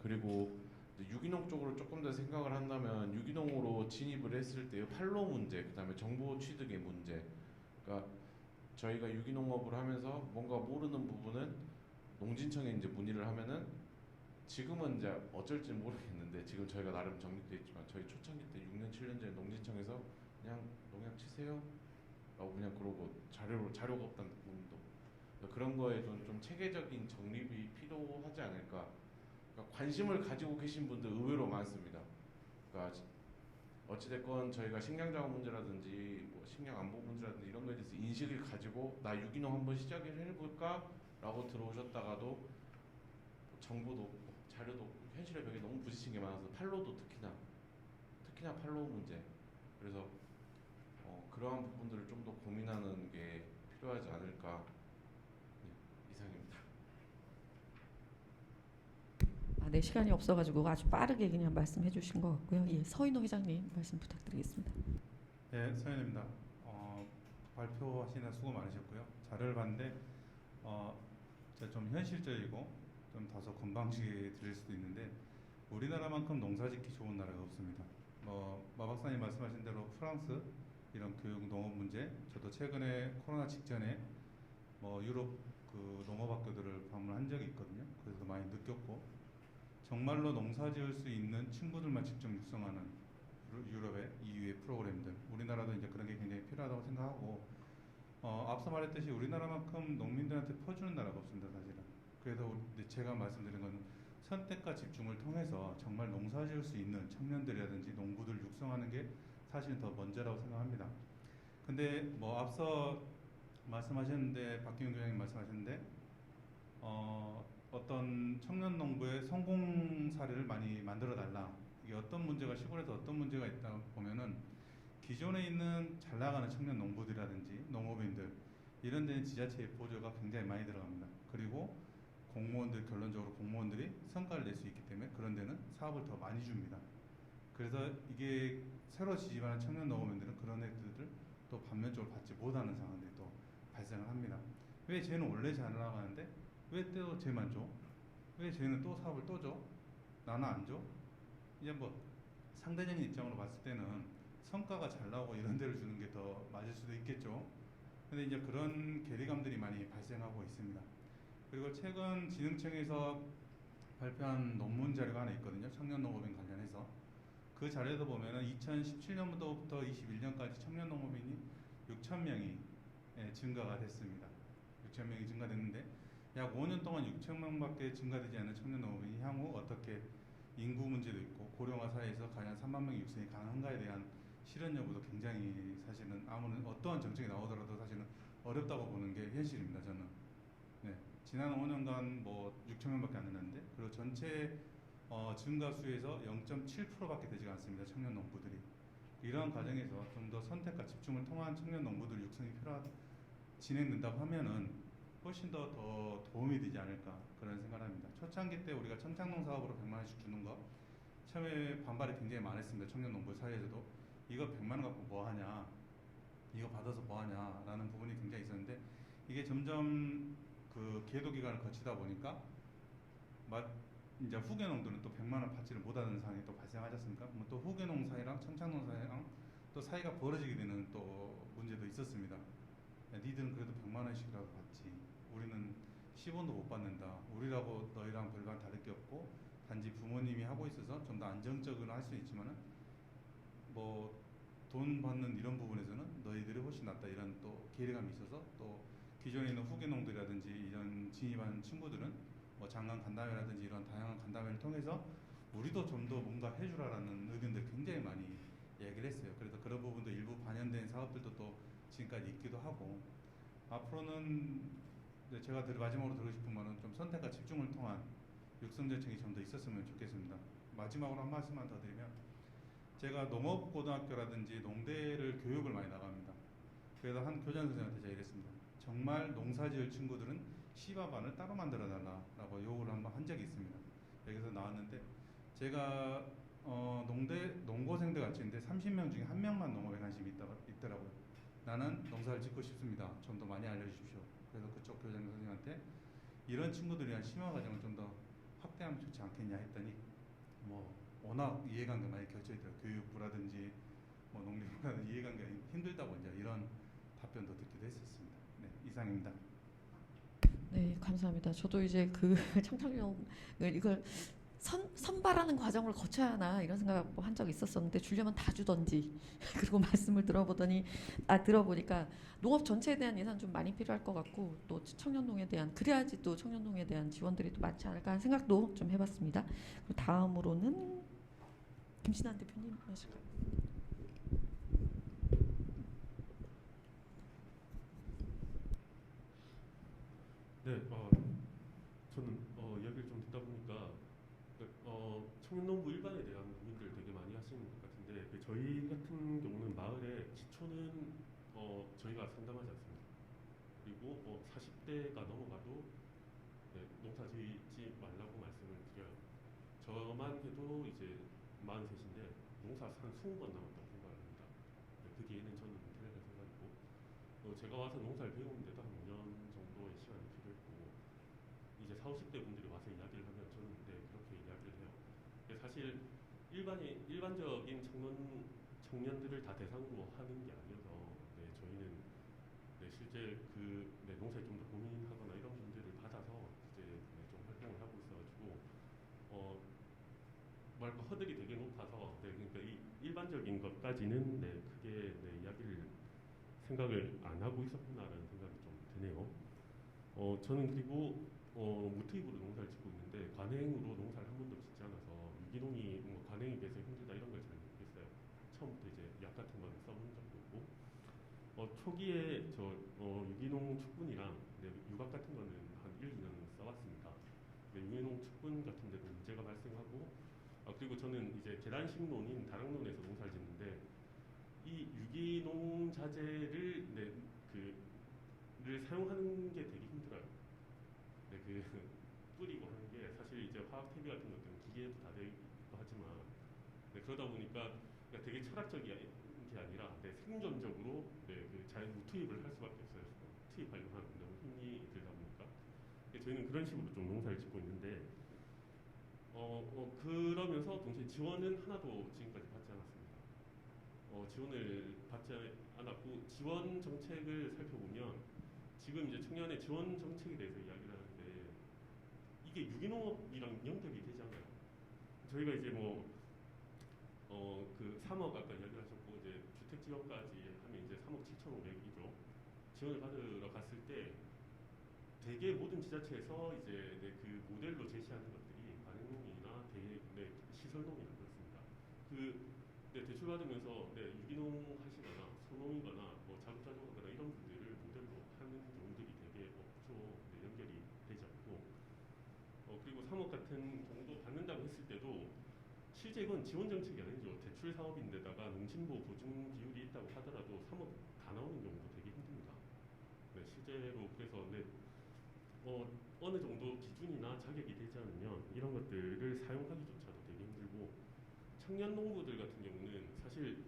그리고 유기농 쪽으로 조금 더 생각을 한다면 유기농으로 진입을 했을 때의 판로 문제 그다음에 정보 취득의 문제 그러니까 저희가 유기농업을 하면서 뭔가 모르는 부분은 농진청에 이제 문의를 하면은 지금은 이제 어쩔지 모르겠는데 지금 저희가 나름 정립돼 있지만 저희 초창기 때 6년 7년 전에 농진청에서 그냥 농약 치세요 라고 그냥 그러고 자료가 없다는 부분도 그런 거에 좀 체계적인 정립이 필요하지 않을까 그러니까 관심을 가지고 계신 분들 의외로 많습니다. 그러니까 어찌됐건 저희가 식량자원 문제라든지 뭐 식량 안보 문제라든지 이런 거에 대해서 인식을 가지고 나 유기농 한번 시작을 해볼까 라고 들어오셨다가도 정보도 없고 자료도 없고 현실의 벽에 너무 부딪힌 게 많아서 판로도 특히나 판로 문제 그래서 그러한 부분들을 좀 더 고민하는 게 필요하지 않을까 이상입니다. 네, 시간이 없어가지고 아주 빠르게 그냥 말씀해 주신 것 같고요. 예, 서인호 회장님 말씀 부탁드리겠습니다. 네, 서현입니다. 발표하시는 수고 많으셨고요. 자료를 봤는데 제가 좀 현실적이고 좀 다소 건방지게 들릴 수도 있는데 우리나라만큼 농사짓기 좋은 나라가 없습니다. 마 박사님 말씀하신 대로 프랑스 이런 교육 농업 문제 저도 최근에 코로나 직전에 유럽 그 농업학교들을 방문한 적이 있거든요. 그래서 많이 느꼈고 정말로 농사 지을 수 있는 친구들만 직접 육성하는 유럽의 EU의 프로그램들 우리나라도 이제 그런 게 굉장히 필요하다고 생각하고 앞서 말했듯이 우리나라만큼 농민들한테 퍼주는 나라가 없습니다 사실은. 그래서 제가 말씀드린 건 선택과 집중을 통해서 정말 농사 지을 수 있는 청년들이라든지 농부들 육성하는 게 사실은 더 먼저라고 생각합니다. 근데 앞서 말씀하셨는데 박기훈 교장님 말씀하셨는데 어떤 청년 농부의 성공 사례를 많이 만들어 달라. 이게 어떤 문제가 시골에서 어떤 문제가 있다 보면은 기존에 있는 잘 나가는 청년 농부들이라든지 농업인들 이런 데는 지자체의 보조가 굉장히 많이 들어갑니다. 그리고 공무원들 결론적으로 공무원들이 성과를 낼 수 있기 때문에 그런 데는 사업을 더 많이 줍니다. 그래서 이게 새로 지집하는 청년 농업인들은 그런 애들을 또 반면적으로 받지 못하는 상황들이 또 발생을 합니다. 왜 쟤는 원래 잘 나가는데 왜 또 쟤만 줘? 왜 쟤는 또 사업을 또 줘? 나는 안 줘? 이제 상대적인 입장으로 봤을 때는 성과가 잘 나오고 이런 데를 주는 게 더 맞을 수도 있겠죠. 근데 이제 그런 괴리감들이 많이 발생하고 있습니다. 그리고 최근 진흥청에서 발표한 논문 자료가 하나 있거든요. 청년 농업인 관련해서. 그 자료에서 보면은 2017년부터 21년까지 청년 농업인이 6,000명이 증가가 됐습니다. 6,000명이 증가됐는데 약 5년 동안 6,000명밖에 증가되지 않은 청년 농업인이 향후 어떻게 인구 문제도 있고 고령화 사회에서 과연 3만 명의 육성이 가능한가에 대한 실현 여부도 굉장히 사실은 어떠한 정책이 나오더라도 사실은 어렵다고 보는 게 현실입니다. 저는. 네. 지난 5년간 6,000명밖에 안 늘었는데 그리고 전체 증가 수에서 0.7%밖에 되지가 않습니다. 청년 농부들이. 이러한 과정에서 좀 더 선택과 집중을 통한 청년 농부들 육성이 진행된다고 하면은 훨씬 더 도움이 되지 않을까 그런 생각을 합니다. 초창기 때 우리가 청창농 사업으로 100만 원씩 주는 거 처음에 반발이 굉장히 많았습니다. 청년 농부 사이에서도 이거 100만 원 갖고 뭐 하냐, 이거 받아서 뭐 하냐라는 부분이 굉장히 있었는데 이게 점점 그 계도 기간을 거치다 보니까 이제 후계농들은 또 100만 원 받지를 못하는 상황이 또 발생하지 않습니까? 또 후계농 사이랑 청창농 사이랑 또 사이가 벌어지게 되는 또 문제도 있었습니다. 야, 니들은 그래도 100만 원씩이라도 받지. 우리는 10원도 못 받는다. 우리라고 너희랑 별반 다를 게 없고 단지 부모님이 하고 있어서 좀 더 안정적으로 할 수 있지만은 돈 받는 이런 부분에서는 너희들이 훨씬 낫다 이런 또 괴리감이 있어서 또 기존에 있는 후계농들이라든지 이런 진입한 친구들은 장관 간담회라든지 이런 다양한 간담회를 통해서 우리도 좀 더 뭔가 해주라라는 의견들 굉장히 많이 얘기를 했어요. 그래서 그런 부분도 일부 반영된 사업들도 또 지금까지 있기도 하고 앞으로는 제가 마지막으로 드리고 싶은 말은 좀 선택과 집중을 통한 육성 정책이 좀 더 있었으면 좋겠습니다. 마지막으로 한 말씀만 더 드리면 제가 농업고등학교라든지 농대를 교육을 많이 나갑니다. 그래서 한 교장 선생님한테 제가 이랬습니다. 정말 농사지을 친구들은 시바반을 따로 만들어 달라라고 요구를 한번 한 적이 있습니다. 여기서 나왔는데 제가 농고생들 같이 있는데 30명 중에 1명만 농업에 관심이 있더라고요. 나는 농사를 짓고 싶습니다. 좀 더 많이 알려주십시오. 그래서 그쪽 교장 선생님한테 이런 친구들에 대한 심화 과정을 좀 더 확대하면 좋지 않겠냐 했더니 뭐 워낙 이해관계가 많이 겹쳐 있더라고요. 교육부라든지 뭐 농림부라든지 이해관계가 힘들다고 이제 이런 답변도 듣기도 했었습니다. 네, 이상입니다. 네, 감사합니다. 저도 이제 그 청탁용을 이걸 선발하는 과정을 거쳐야 하나 이런 생각 한 적이 있었었는데 주려면 다 주던지 그리고 말씀을 들어보니까 농업 전체에 대한 예산 좀 많이 필요할 것 같고 또 청년농에 대한 그래야지 또 청년농에 대한 지원들이 또 많지 않을까 하는 생각도 좀 해봤습니다. 그리고 다음으로는 김신환 대표님 하실까요? 네, 저는 이야기를 좀 듣다 보니까 청년농부 일반에 대한 고민들 되게 많이 하시는 것 같은데 저희 같은 경우는 마을의 기초는 저희가 상담하지 않습니다. 그리고 40대가 넘어가도 농사 짓지 말라고 말씀을 드려요. 저만 해도 이제 43인데 농사 한 20번 남았다고 생각합니다. 그 뒤에는 저는 은퇴를 할 생각이고 제가 와서 농사를 배우는데도 한 5년 정도의 시간이 필요했고 이제 40, 50대 분들이 와서 이야기를 하면 저는 그렇게 이야기를 해요. 사실 일반적인 청년들을 다 대상으로 하는 게 아니어서 저희는 실제 농사에 좀 더 고민하거나 이런 분들을 받아서 이제 좀 활동을 하고 있어가지고 뭐랄까 허들이 되게 높아서 그러니까 이 일반적인 것까지는 크게 이야기를 생각을 안 하고 있었구나라는 생각이 좀 드네요. 저는 그리고 무투입으로 농사를 짓고 있는데 관행으로 농사를 한 번도 짓지 않아서 유기농이 뭐 관행에 비해서 힘들다 이런 걸 잘 모르겠어요. 처음부터 이제 약 같은 건 써본 적도 없고 초기에 저 유기농 축분이랑 유각 같은 거는 한 1, 2년 써봤습니다. 유기농 축분 같은 데도 문제가 발생하고 그리고 저는 이제 계단식론인 다락론에서 농사를 짓는데 이 유기농 자재를 를 사용하는 게 되게 힘들어요. 뿌리고 하는 게 사실 이제 화학 퇴비 같은 것들은 기계에도 다 되어 있기도 하지만 그러다 보니까 되게 철학적인 게 아니라 생존적으로 무투입을 할 수밖에 없어요. 투입하려고 하는 너무 힘이 들다 보니까 저희는 그런 식으로 좀 농사를 짓고 있는데 그러면서 동시에 지원은 하나도 지금까지 받지 않았습니다. 지원을 받지 않았고 지원 정책을 살펴보면 지금 이제 청년의 지원 정책에 대해서 이야기를 하는데 이게 유기농업이랑 연결이 되지 않아요. 저희가 이제 그 3억 아까 이야기를 하셨고 이제 주택 지원까지 하면 이제 3억 7,500이죠. 지원을 받으러 갔을 때 대개 모든 지자체에서 이제 그 모델로 제시하는 것들이 관행농이나 시설농이나 그렇습니다. 대출 받으면서 유기농 하시거나 소농이거나 자급자족하거나 이런 분들을 모델로 하는 경우들이 되게 없죠. 연결이 되지 않고 그리고 3억 같은 정도 받는다고 했을 때도 실제 이건 지원 정책이 아니죠. 대출 사업인데다가 농진보 보증 비율이 있다고 하더라도 3억 다 나오는 경우도 되게 힘듭니다. 실제로 그래서 어느 정도 기준이나 자격이 되지 않으면 이런 것들을 사용하기조차도 되게 힘들고 청년 농부들 같은 경우는 사실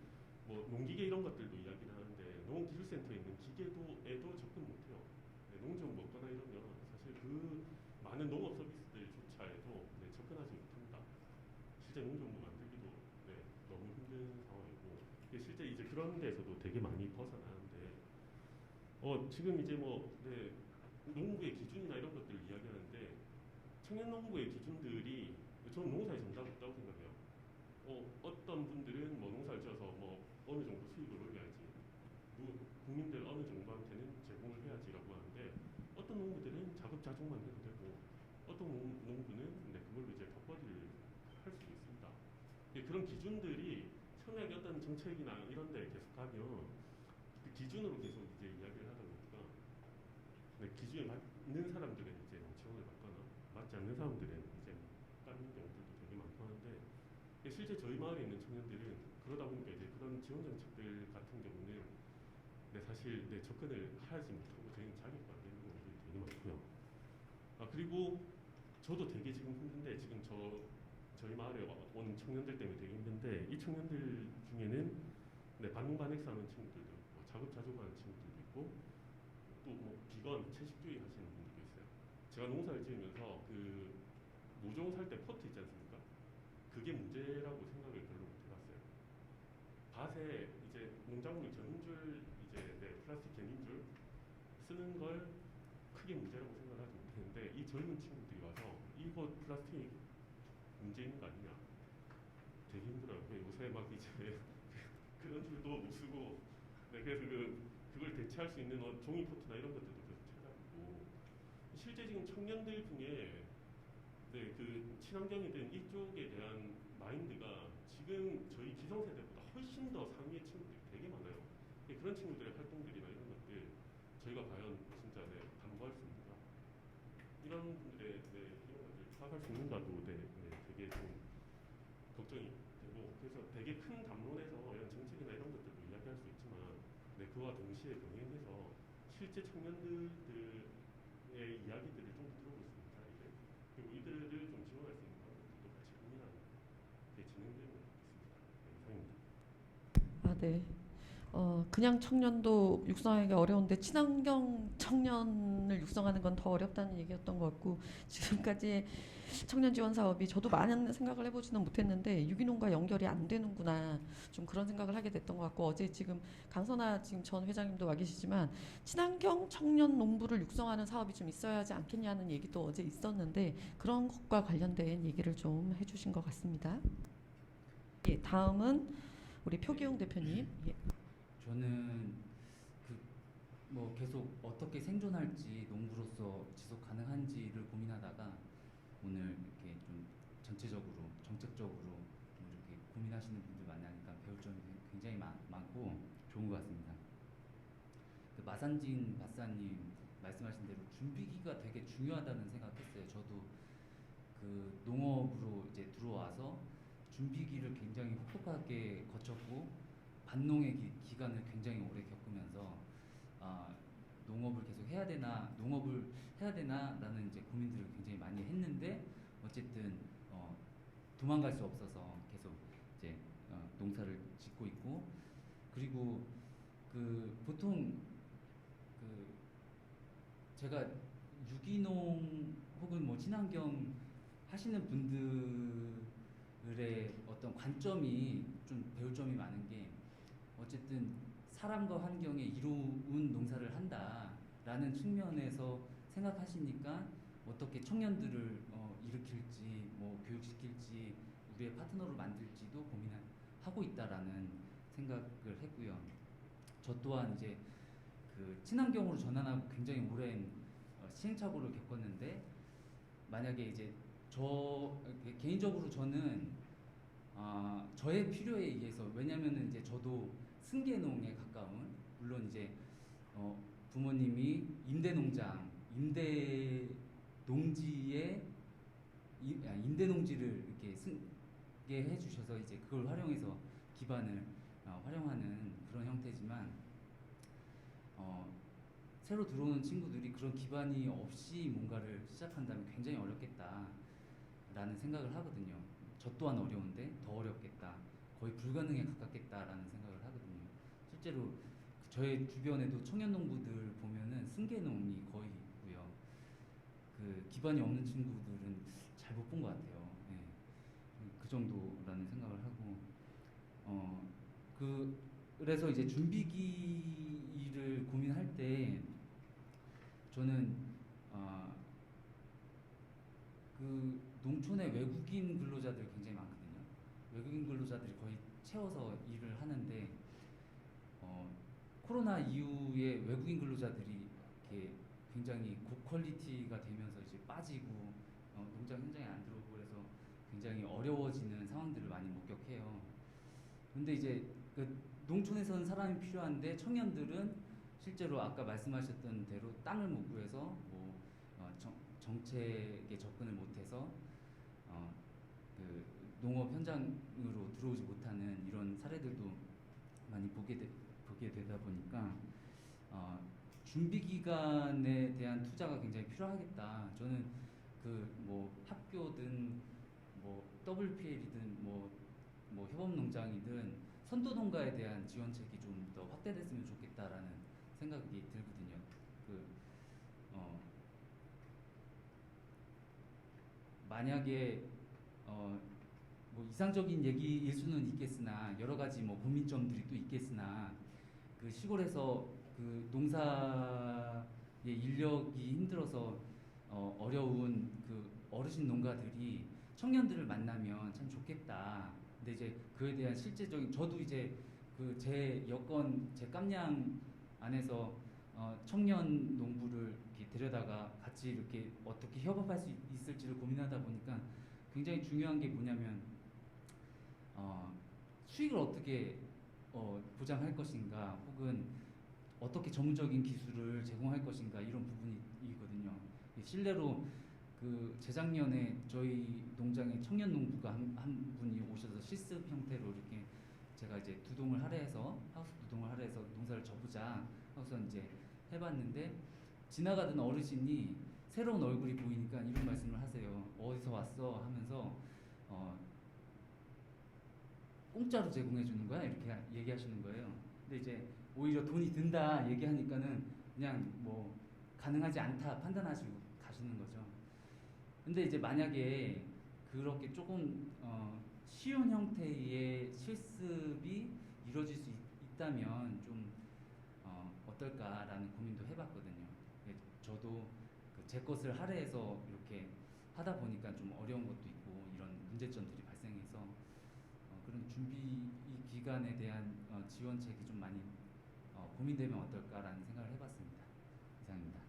농기계 이런 것들도 이야기를 하는데 농업기술센터에 있는 기계도에도 접근 못해요. 농지용 먹거나 이러면 사실 그 많은 농업 서비스들조차에도 접근하지 못합니다. 실제 농지용 만들기도 너무 힘든 상황이고 실제 이제 그런 데서도 되게 많이 벗어나는데 지금 이제 농부의 기준이나 이런 것들을 이야기하는데 청년 농부의 기준들이 저는 농사에 정답 없다고 생각해요. 어떤 분들은 농사를 지어서 어느 정도 수익을 올려야지, 국민들 어느 정도한테는 제공을 해야지라고 하는데 어떤 농부들은 자급자족만 해도 되고 어떤 농부는 그걸로 이제 덮거리를 할 수도 있습니다. 그런 기준들이 청약의 어떤 정책이나 이런 데 계속 가면 그 기준으로 계속 이제 이야기를 하다 보니까 기준에 맞는 사람들은 이제 지원을 받거나 맞지 않는 사람들은 이제 다른 경우들도 되게 많고 하는데 실제 저희 마을에 있는 청년들은 그러다 보니까 이제 그런 지원 정책들 같은 경우는 사실 접근을 하지 못하고 저희는 자격도 안 되는 경우들이 되게 많고요. 그리고 저도 되게 지금 힘든데 지금 저희 마을에 오는 청년들 때문에 되게 힘든데 이 청년들 중에는 반농반액사하는 친구들도 있고 자급자족하는 친구들도 있고 또 뭐 비건 채식주의 하시는 분들도 있어요. 제가 농사를 지으면서 그 모종 살 때 포트 있지 않습니까? 그게 문제라고 생각을 별로 못 해봤어요. 밭에 이제 농작물 전인줄 이제 플라스틱 견인줄 쓰는 걸 크게 문제라고 생각하지 못했는데 이 젊은 친구들이 와서 이거 플라스틱 문제 있는 거 아니냐? 되게 힘들어요. 요새 막 이제 그런 줄도 못 쓰고 그래서 그걸 대체할 수 있는 종이 포트나 이런 것들도 계속 찾아보고 실제 지금 청년들 중에 그 친환경이든 이쪽에 대한 마인드가 지금 저희 기성세대보다 훨씬 더 상위의 친구들이 되게 많아요. 그런 친구들의 활동들이나 이런 것들 저희가 과연 진짜 담보할 수 있는가? 이런 분들의 이런 것들 파악할 수 있는가도 되게 좀 걱정이 되고 그래서 되게 큰 담론에서 이런 정책이나 이런 것들도 이야기할 수 있지만 그와 동시에 병행해서 실제 청년들의 이야기들을 좀 들어볼 수 있는 자리들 그리고 이들을 좀 지원할 수 있는 방법들도 같이 고민하는 게 진행되면 좋겠습니다. 이상입니다. 아, 네. 그냥 청년도 육성하기가 어려운데 친환경 청년을 육성하는 건 더 어렵다는 얘기였던 것 같고 지금까지 청년 지원 사업이 저도 많은 생각을 해보지는 못했는데 유기농과 연결이 안 되는구나 좀 그런 생각을 하게 됐던 것 같고 어제 지금 강선아 지금 전 회장님도 와 계시지만 친환경 청년 농부를 육성하는 사업이 좀 있어야 하지 않겠냐는 얘기도 어제 있었는데 그런 것과 관련된 얘기를 좀 해주신 것 같습니다. 예, 다음은 우리 표기용 대표님. 예. 저는 뭐 계속 어떻게 생존할지 농부로서 지속 가능한지를 고민하다가 오늘 이렇게 좀 전체적으로 정책적으로 좀 이렇게 고민하시는 분들 만나니까 배울 점이 굉장히 많고 좋은 것 같습니다. 마산진 박사님 말씀하신 대로 준비기가 되게 중요하다는 생각했어요. 저도 그 농업으로 이제 들어와서 준비기를 굉장히 혹독하게 거쳤고 반농의 기간을 굉장히 오래 겪으면서 농업을 계속 해야 되나라는 이제 고민들을 굉장히 많이 했는데 어쨌든 도망갈 수 없어서 계속 이제 농사를 짓고 있고 그리고 보통 제가 유기농 혹은 뭐 친환경 하시는 분들의 어떤 관점이 좀 배울 점이 많은 게 어쨌든 사람과 환경에 이로운 농사를 한다라는 측면에서 생각하시니까 어떻게 청년들을 일으킬지 뭐 교육시킬지 우리의 파트너로 만들지도 고민하고 있다라는 생각을 했고요. 저 또한 이제 그 친환경으로 전환하고 굉장히 오랜 시행착오를 겪었는데 만약에 이제 저 개인적으로 저는 저의 필요에 의해서 왜냐면은 이제 저도 승계농에 가까운 물론 이제 부모님이 임대농장 임대농지를 이렇게 승계해 주셔서 이제 그걸 활용해서 기반을 활용하는 그런 형태지만 새로 들어오는 친구들이 그런 기반이 없이 뭔가를 시작한다면 굉장히 어렵겠다라는 생각을 하거든요. 저 또한 어려운데 더 어렵겠다. 거의 불가능에 가깝겠다라는 생각을 하거든요. 실제로 저의 주변에도 청년 농부들 보면은 승계농이 거의 있고요. 그 기반이 없는 친구들은 잘 못 본 것 같아요. 네. 그 정도라는 생각을 하고 그래서 이제 준비기를 고민할 때 저는 그 농촌에 외국인 근로자들 굉장히 많거든요. 외국인 근로자들이 거의 채워서 일을 하는데 코로나 이후에 외국인 근로자들이 이렇게 굉장히 고퀄리티가 되면서 이제 빠지고 농장 현장에 안 들어오고 그래서 굉장히 어려워지는 상황들을 많이 목격해요. 근데 이제 그 농촌에서는 사람이 필요한데 청년들은 실제로 아까 말씀하셨던 대로 땅을 못 구해서 뭐 정책에 접근을 못해서 그 농업 현장으로 들어오지 못하는 이런 사례들도 많이 보게 되다 보니까 준비 기간에 대한 투자가 굉장히 필요하겠다. 저는 그 뭐 학교든 뭐 WPL이든 뭐 협업농장이든 선도농가에 대한 지원책이 좀 더 확대됐으면 좋겠다라는 생각이 들거든요. 만약에 뭐 이상적인 얘기일 수는 있겠으나 여러 가지 뭐 고민점들이 또 있겠으나 그 시골에서 그 농사의 인력이 힘들어서 어려운 그 어르신 농가들이 청년들을 만나면 참 좋겠다. 근데 이제 그에 대한 실제적인 저도 이제 그 제 여건 제 깜냥 안에서 청년 농부를 이렇게 데려다가 같이 이렇게 어떻게 협업할 수 있을지를 고민하다 보니까 굉장히 중요한 게 뭐냐면 수익을 어떻게 보장할 것인가 혹은 어떻게 전문적인 기술을 제공할 것인가 이런 부분이거든요. 실례로 그 재작년에 저희 농장에 청년 농부가 한 분이 오셔서 실습 형태로 이렇게 제가 이제 하우스 2동을 할애해서 농사를 져보자 하고서 이제 해봤는데 지나가던 어르신이 새로운 얼굴이 보이니까 이런 말씀을 하세요. 어디서 왔어? 하면서 공짜로 제공해 주는 거야? 이렇게 얘기하시는 거예요. 근데 이제 오히려 돈이 든다 얘기하니까는 그냥 뭐 가능하지 않다 판단하시고 가시는 거죠. 근데 이제 만약에 그렇게 조금 쉬운 형태의 실습이 이루어질 수 있다면 좀 어떨까라는 고민도 해봤거든요. 저도 제 것을 할애해서 이렇게 하다 보니까 좀 어려운 것도 있고 이런 문제점들이 발생해서 그런 준비 기간에 대한 지원책이 좀 많이 고민되면 어떨까라는 생각을 해봤습니다. 이상입니다.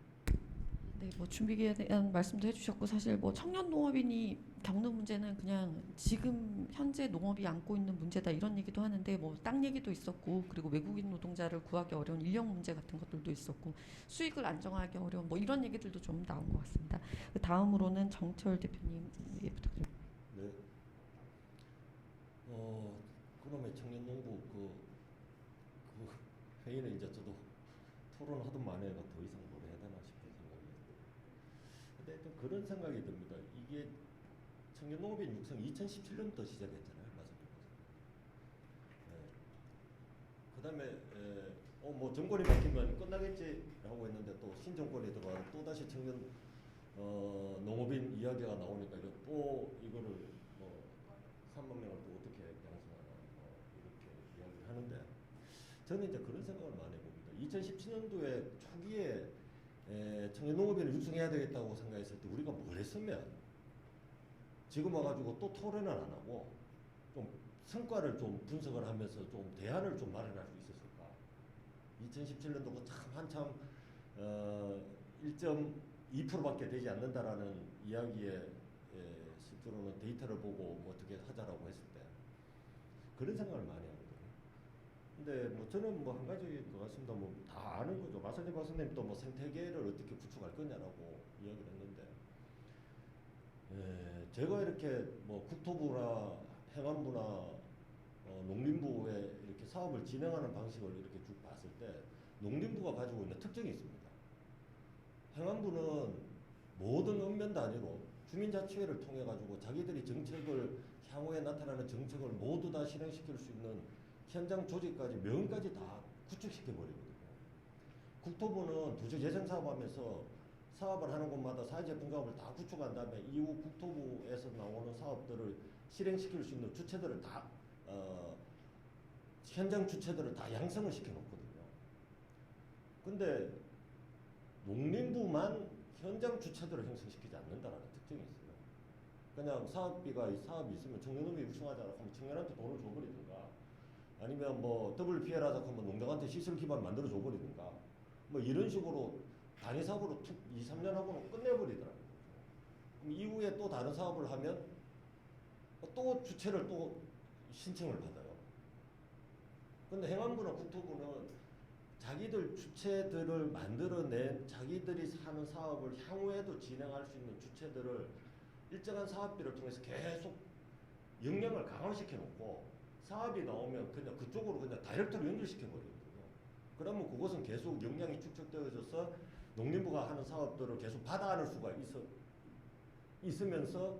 네, 뭐 준비기에 대한 말씀도 해주셨고 사실 뭐 청년 농업인이 겪는 문제는 그냥 지금 현재 농업이 안고 있는 문제다 이런 얘기도 하는데 뭐 땅 얘기도 있었고 그리고 외국인 노동자를 구하기 어려운 인력 문제 같은 것들도 있었고 수익을 안정하기 어려운 뭐 이런 얘기들도 좀 나온 것 같습니다. 그 다음으로는 정철 대표님 부탁드립니다. 네. 그러면 청년 농부 그 회의는 이제 저도 토론하도 많이 해가 더 이상 뭘 해야 되나 싶은 생각이. 근데 좀 그런 생각이 듭니다. 이게 청년 농업인 육성 2017년부터 시작했잖아요, 맞습니까? 네. 그다음에 뭐 정권이 바뀌면 끝나겠지라고 했는데 또 신정권이 들어와서 또 다시 청년 농업인 이야기가 나오니까 또 이거를 뭐 3만 명을 또 어떻게 양성하나 이렇게 이야기를 하는데 저는 이제 그런 생각을 많이 해봅니다. 2017년도에 초기에 청년 농업인을 육성해야 되겠다고 생각했을 때 우리가 뭘 했으면 지금 와가지고 또 토론을 안 하고 좀 성과를 좀 분석을 하면서 좀 대안을 좀 마련할 수 있었을까? 2017년도가 참 한참 1.2%밖에 되지 않는다라는 이야기에 실제로는 데이터를 보고 뭐 어떻게 하자라고 했을 때 그런 생각을 많이 하거든요. 근데 뭐 저는 뭐 한 가지인 것 같습니다. 뭐 다 아는 거죠. 마선님 박사님도 뭐 생태계를 어떻게 구축할 거냐라고 이야기를 했는데 제가 이렇게 뭐 국토부나 행안부나 농림부에 이렇게 사업을 진행하는 방식을 이렇게 쭉 봤을 때 농림부가 가지고 있는 특징이 있습니다. 행안부는 모든 읍면 단위로 주민자치회를 통해 가지고 자기들이 정책을 향후에 나타나는 정책을 모두 다 실행시킬 수 있는 현장 조직까지 명까지 다 구축시켜 버리거든요. 국토부는 도시 재생 사업하면서 사업을 하는 곳마다 사회적 분과업을 다 구축한 다음에 이후 국토부에서 나오는 사업들을 실행시킬 수 있는 주체들을 다 현장 주체들을 다 양성을 시켜 놓거든요. 근데 농림부만 현장 주체들을 형성시키지 않는다는 특징이 있어요. 그냥 사업이 있으면 청년농업이 육성하자고 하면 청년한테 돈을 줘버리든가 아니면 뭐 WPL 하자고 하면 농장한테 시설 기반 만들어 줘버리든가 뭐 이런 식으로 단위 사업으로 2, 3년 하고는 끝내버리더라고요. 그럼 이후에 또 다른 사업을 하면 또 주체를 또 신청을 받아요. 근데 행안부나 국토부는 자기들 주체들을 만들어낸 자기들이 하는 사업을 향후에도 진행할 수 있는 주체들을 일정한 사업비를 통해서 계속 역량을 강화시켜 놓고 사업이 나오면 그냥 그쪽으로 그냥 다이렉트로 연결시켜 버리거든요. 그러면 그것은 계속 역량이 축적되어져서 농림부가 하는 사업들을 계속 받아안을 수가 있으면서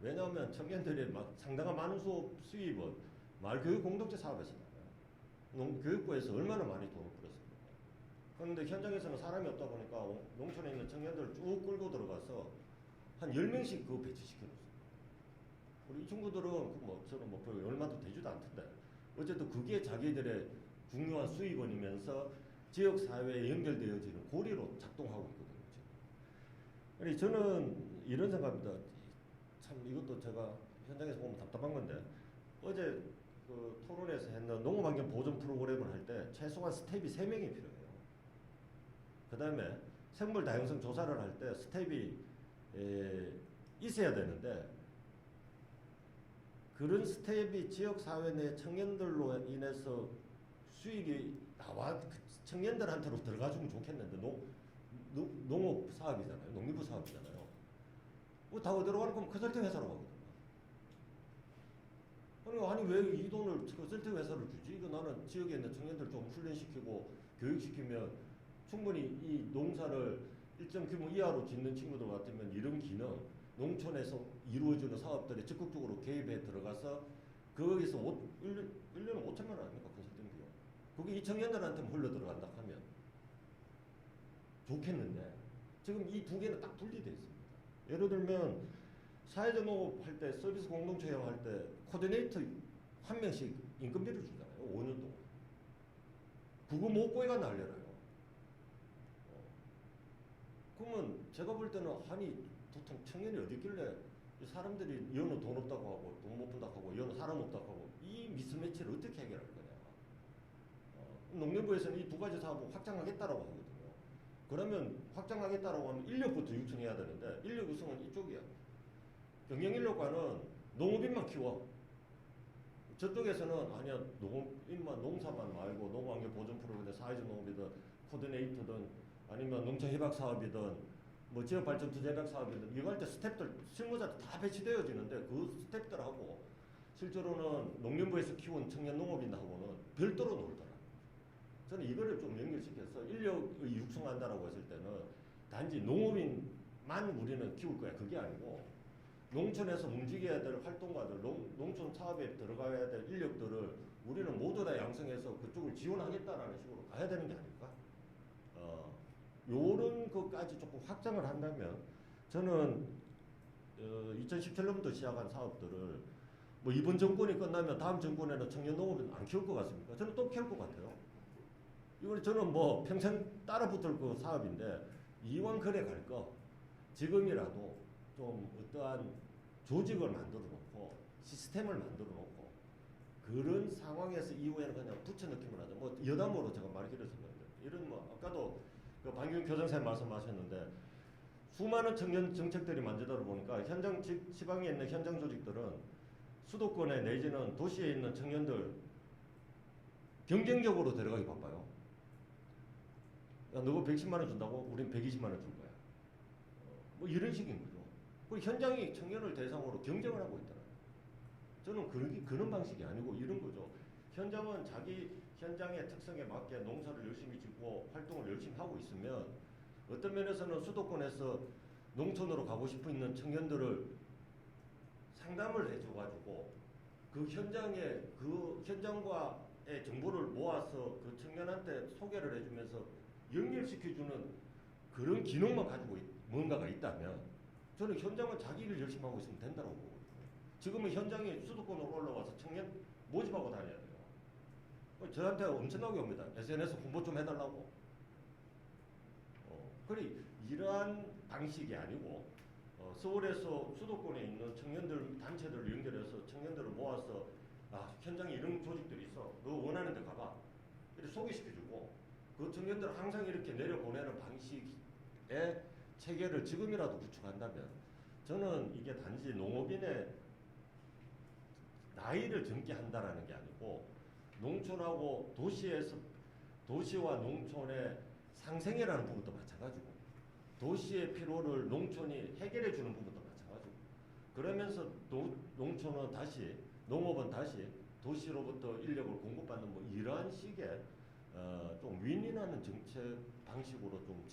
왜냐하면 청년들이 막 상당한 많은 수입은 말교육 공동체 사업에서 나와요. 교육부에서 얼마나 많이 돈을 풀었습니까? 그런데 현장에서는 사람이 없다 보니까 농촌에 있는 청년들을 쭉 끌고 들어가서 한 10명씩 그거 배치시켜줬어요. 우리 이 친구들은 뭐 저는 뭐 얼마도 되지도 않던데 어쨌든 그게 자기들의 중요한 수입원이면서 지역 사회에 연결되어지는 고리로 작동하고 있거든요. 아니 저는 이런 생각입니다. 참 이것도 제가 현장에서 보면 답답한 건데 어제 그 토론에서 했는 농업환경 보존 프로그램을 할 때 최소한 스텝이 3명이 필요해요. 그 다음에 생물 다양성 조사를 할 때 스텝이 있어야 되는데 그런 스텝이 지역사회 내 청년들로 인해서 수익이 나와 청년들한테로 들어가주면 좋겠는데 농업 사업이잖아요. 농림부 사업이잖아요. 뭐 다 어디로 가는 거면 컨설팅 회사로 가거든요. 아니 왜 이 돈을 컨설팅 회사를 주지? 이거 나는 지역에 있는 청년들 좀 훈련시키고 교육시키면 충분히 이 농사를 일정 규모 이하로 짓는 친구들 같으면 이런 기능 농촌에서 이루어지는 사업들에 적극적으로 개입해 들어가서 거기서 1년에 5천만 원 아닙니까? 컨설팅 비용. 그게 이 청년들한테만 흘러 들어간다 하면 좋겠는데 지금 이 두 개는 딱 분리되어 있습니다. 예를 들면 사회적 농업 할 때 서비스 공동체형 할 때 코디네이터 한 명씩 인건비를 주잖아요. 5년 동안. 그거 못 구해가 날려라요. 그러면 제가 볼 때는 아니 도통 청년이 어디 있길래 사람들이 여는 돈 없다고 하고 돈 못 번다고 하고 여는 사람 없다고 하고 이 미스매치를 어떻게 해결할 거냐. 농림부에서는 이 두 가지 사업을 확장하겠다라고 하거든요. 그러면 확장하겠다라고 하면 인력부터 육성해야 되는데 인력 육성은 이쪽이야. 경영인력과는 농업인만 키워. 저쪽에서는 아니야 농업인만 농사만 말고 농업환경 보존 프로그램 사회적 농업이든 코디네이터든 아니면 농촌협약 사업이든 뭐 지역발전 투자협약 사업이든 이거 할 때 스태프들 실무자들 다 배치되어지는데 그 스태프들하고 실제로는 농림부에서 키운 청년 농업인하고는 별도로 놀더라. 저는 이거를 좀 연결시켜서 인력의 육성한다라고 했을 때는 단지 농업인만 우리는 키울 거야. 그게 아니고 농촌에서 움직여야 될 활동가들, 농촌 사업에 들어가야 될 인력들을 우리는 모두 다 양성해서 그쪽을 지원하겠다라는 식으로 가야 되는 게 아닐까? 요런 것까지 조금 확장을 한다면 저는 2017년부터 시작한 사업들을 뭐 이번 정권이 끝나면 다음 정권에는 청년 농업은 안 키울 것 같습니까? 저는 또 키울 것 같아요. 이건 저는 뭐 평생 따라붙을 그 사업인데 이왕 그래 갈 거 지금이라도 좀 어떠한 조직을 만들어 놓고 시스템을 만들어 놓고 그런 상황에서 이후에는 그냥 붙여넣기만 하자. 뭐 여담으로 제가 말이 길어졌는데 이런 뭐 아까도 그 방균 교장선생님 말씀하셨는데 수많은 청년 정책들이 만들다 보니까 현장 지방에 있는 현장 조직들은 수도권에 내지는 도시에 있는 청년들 경쟁적으로 데려가기 바빠요. 야, 너가 110만 원 준다고? 우린 120만 원 줄 거야. 뭐 이런 식인 거죠. 그리고 현장이 청년을 대상으로 경쟁을 하고 있더라고요. 저는 그런 방식이 아니고 이런 거죠. 현장은 자기 현장의 특성에 맞게 농사를 열심히 짓고 활동을 열심히 하고 있으면 어떤 면에서는 수도권에서 농촌으로 가고 싶어 있는 청년들을 상담을 해줘가지고 그 현장과의 정보를 모아서 그 청년한테 소개를 해주면서 연결시켜주는 그런 기능만 가지고 뭔가가 있다면 저는 현장은 자기 일 열심히 하고 있으면 된다고 보거든요. 지금은 현장에 수도권으로 올라와서 청년 모집하고 다녀야 돼요. 저한테 엄청나게 옵니다. SNS 홍보 좀 해달라고. 그리 이러한 방식이 아니고 서울에서 수도권에 있는 청년들 단체들을 연결해서 청년들을 모아서 현장에 이런 조직들이 있어. 너 원하는 데 가봐. 이렇게 소개시켜주고 그 청년들을 항상 이렇게 내려보내는 방식의 체계를 지금이라도 구축한다면 저는 이게 단지 농업인의 나이를 젊게 한다라는 게 아니고 농촌하고 도시와 농촌의 상생이라는 부분도 마찬가지고 도시의 필요를 농촌이 해결해 주는 부분도 마찬가지고 그러면서 농업은 다시 도시로부터 인력을 공급받는 뭐 이러한 식의 좀 윈윈하는 정책 방식으로 좀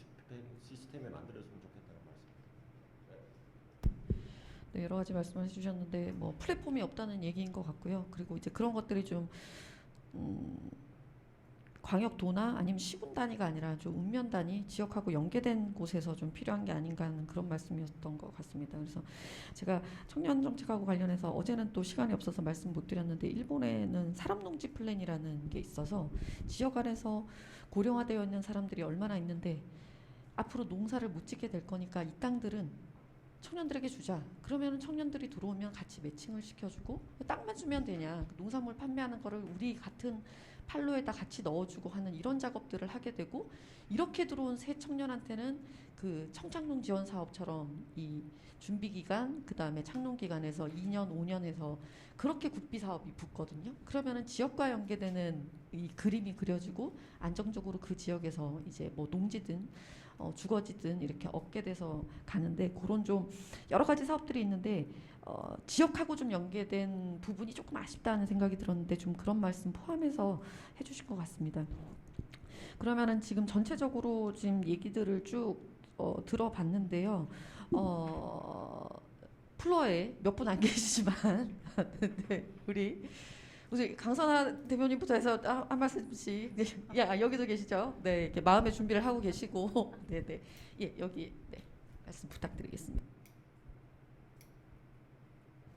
시스템에 만들어주면 좋겠다는 말씀입니다. 네, 여러 가지 말씀을 해주셨는데 뭐 플랫폼이 없다는 얘기인 것 같고요. 그리고 이제 그런 것들이 좀 광역도나 아니면 시군 단위가 아니라 좀 읍면 단위, 지역하고 연계된 곳에서 좀 필요한 게 아닌가 하는 그런 말씀이었던 것 같습니다. 그래서 제가 청년 정책하고 관련해서 어제는 또 시간이 없어서 말씀 못 드렸는데 일본에는 사람농지 플랜이라는 게 있어서 지역 안에서 고령화되어 있는 사람들이 얼마나 있는데 앞으로 농사를 못 짓게 될 거니까 이 땅들은 청년들에게 주자. 그러면 청년들이 들어오면 같이 매칭을 시켜주고 땅만 주면 되냐. 농산물 판매하는 거를 우리 같은 판로에다 같이 넣어주고 하는 이런 작업들을 하게 되고 이렇게 들어온 새 청년한테는 그 청착농 지원 사업처럼 이 준비 기간 그다음에 착농 기간에서 2년 5년에서 그렇게 국비 사업이 붙거든요. 그러면은 지역과 연계되는 이 그림이 그려지고 안정적으로 그 지역에서 이제 뭐 농지든 주거지든 이렇게 얻게 돼서 가는데 그런 좀 여러 가지 사업들이 있는데 지역하고 좀 연계된 부분이 조금 아쉽다는 생각이 들었는데 좀 그런 말씀 포함해서 해주신 것 같습니다. 그러면은 지금 전체적으로 지금 얘기들을 쭉 들어봤는데요. 플로어에 몇 분 안 계시지만 네, 우리 강선아 대표님부터 해서 한 말씀씩. 네, 야 여기도 계시죠? 네, 이렇게 마음의 준비를 하고 계시고, 네네, 예 여기 네 말씀 부탁드리겠습니다.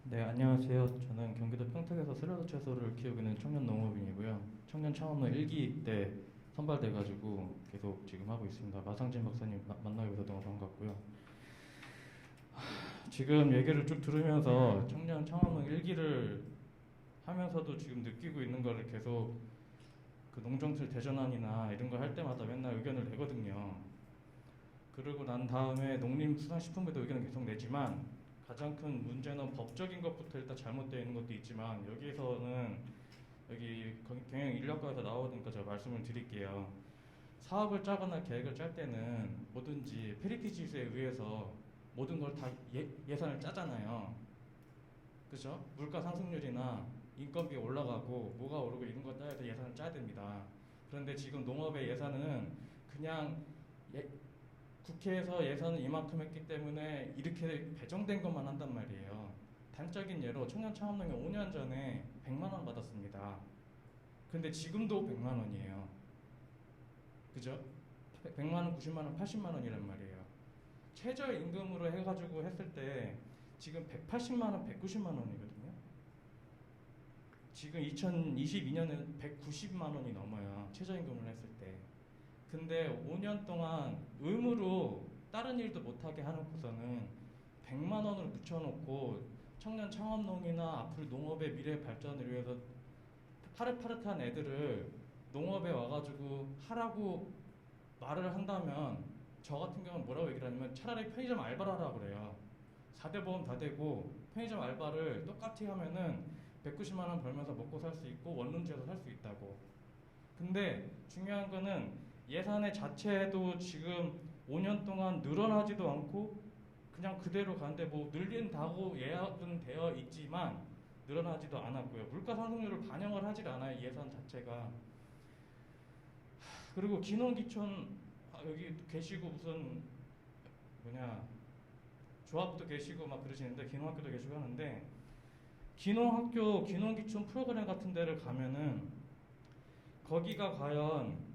네, 안녕하세요. 저는 경기도 평택에서 샐러드 채소를 키우고 있는 청년 농업인이고요. 청년 창업농 1기 때 선발돼가지고 계속 지금 하고 있습니다. 마상진 박사님 만나게 돼서 너무 반갑고요. 지금 얘기를 쭉 들으면서 청년 창업농 1기를 하면서도 지금 느끼고 있는 거를 계속 그 농정실 대전환이나 이런 거 할 때마다 맨날 의견을 내거든요. 그러고 난 다음에 농림수산식품부에도 의견을 계속 내지만 가장 큰 문제는 법적인 것부터 일단 잘못되어 있는 것도 있지만 여기에서는 여기 경영인력과에서 나오니까 제가 말씀을 드릴게요. 사업을 짜거나 계획을 짤 때는 뭐든지 페리티 지수에 의해서 모든 걸 다 예산을 짜잖아요. 그죠? 물가 상승률이나 인건비 올라가고 뭐가 오르고 이런 거 따라서 예산을 짜야 됩니다. 그런데 지금 농업의 예산은 그냥 국회에서 예산을 이만큼 했기 때문에 이렇게 배정된 것만 한단 말이에요. 단적인 예로 청년 창업농이 5년 전에 100만 원 받았습니다. 근데 지금도 100만 원이에요. 그죠? 100만 원, 90만 원, 80만 원이란 말이에요. 최저임금으로 해가지고 했을 때 지금 180만 원, 190만 원이거든요. 지금 2022년에는 190만 원이 넘어요. 최저임금을 했을 때. 근데 5년 동안 의무로 다른 일도 못하게 해놓고서는 100만 원을 묻혀놓고 청년 창업농이나 앞으로 농업의 미래 발전을 위해서 파릇파릇한 애들을 농업에 와가지고 하라고 말을 한다면 저 같은 경우는 뭐라고 얘기를 하냐면 차라리 편의점 알바를 하라고 그래요. 4대 보험 다 되고 편의점 알바를 똑같이 하면은 190만 원 벌면서 먹고 살 수 있고 원룸지에서 살 수 있다고. 근데 중요한 거는 예산의 자체도 지금 5년 동안 늘어나지도 않고 그냥 그대로 가는데 뭐 늘린다고 예약은 되어 있지만 늘어나지도 않았고요. 물가 상승률을 반영을 하질 않아요. 예산 자체가. 그리고 기농기촌 여기 계시고 무슨 조합도 계시고 막 그러시는데 기농학교도 계시고 하는데 기농학교 기농기촌 프로그램 같은 데를 가면은 거기가 과연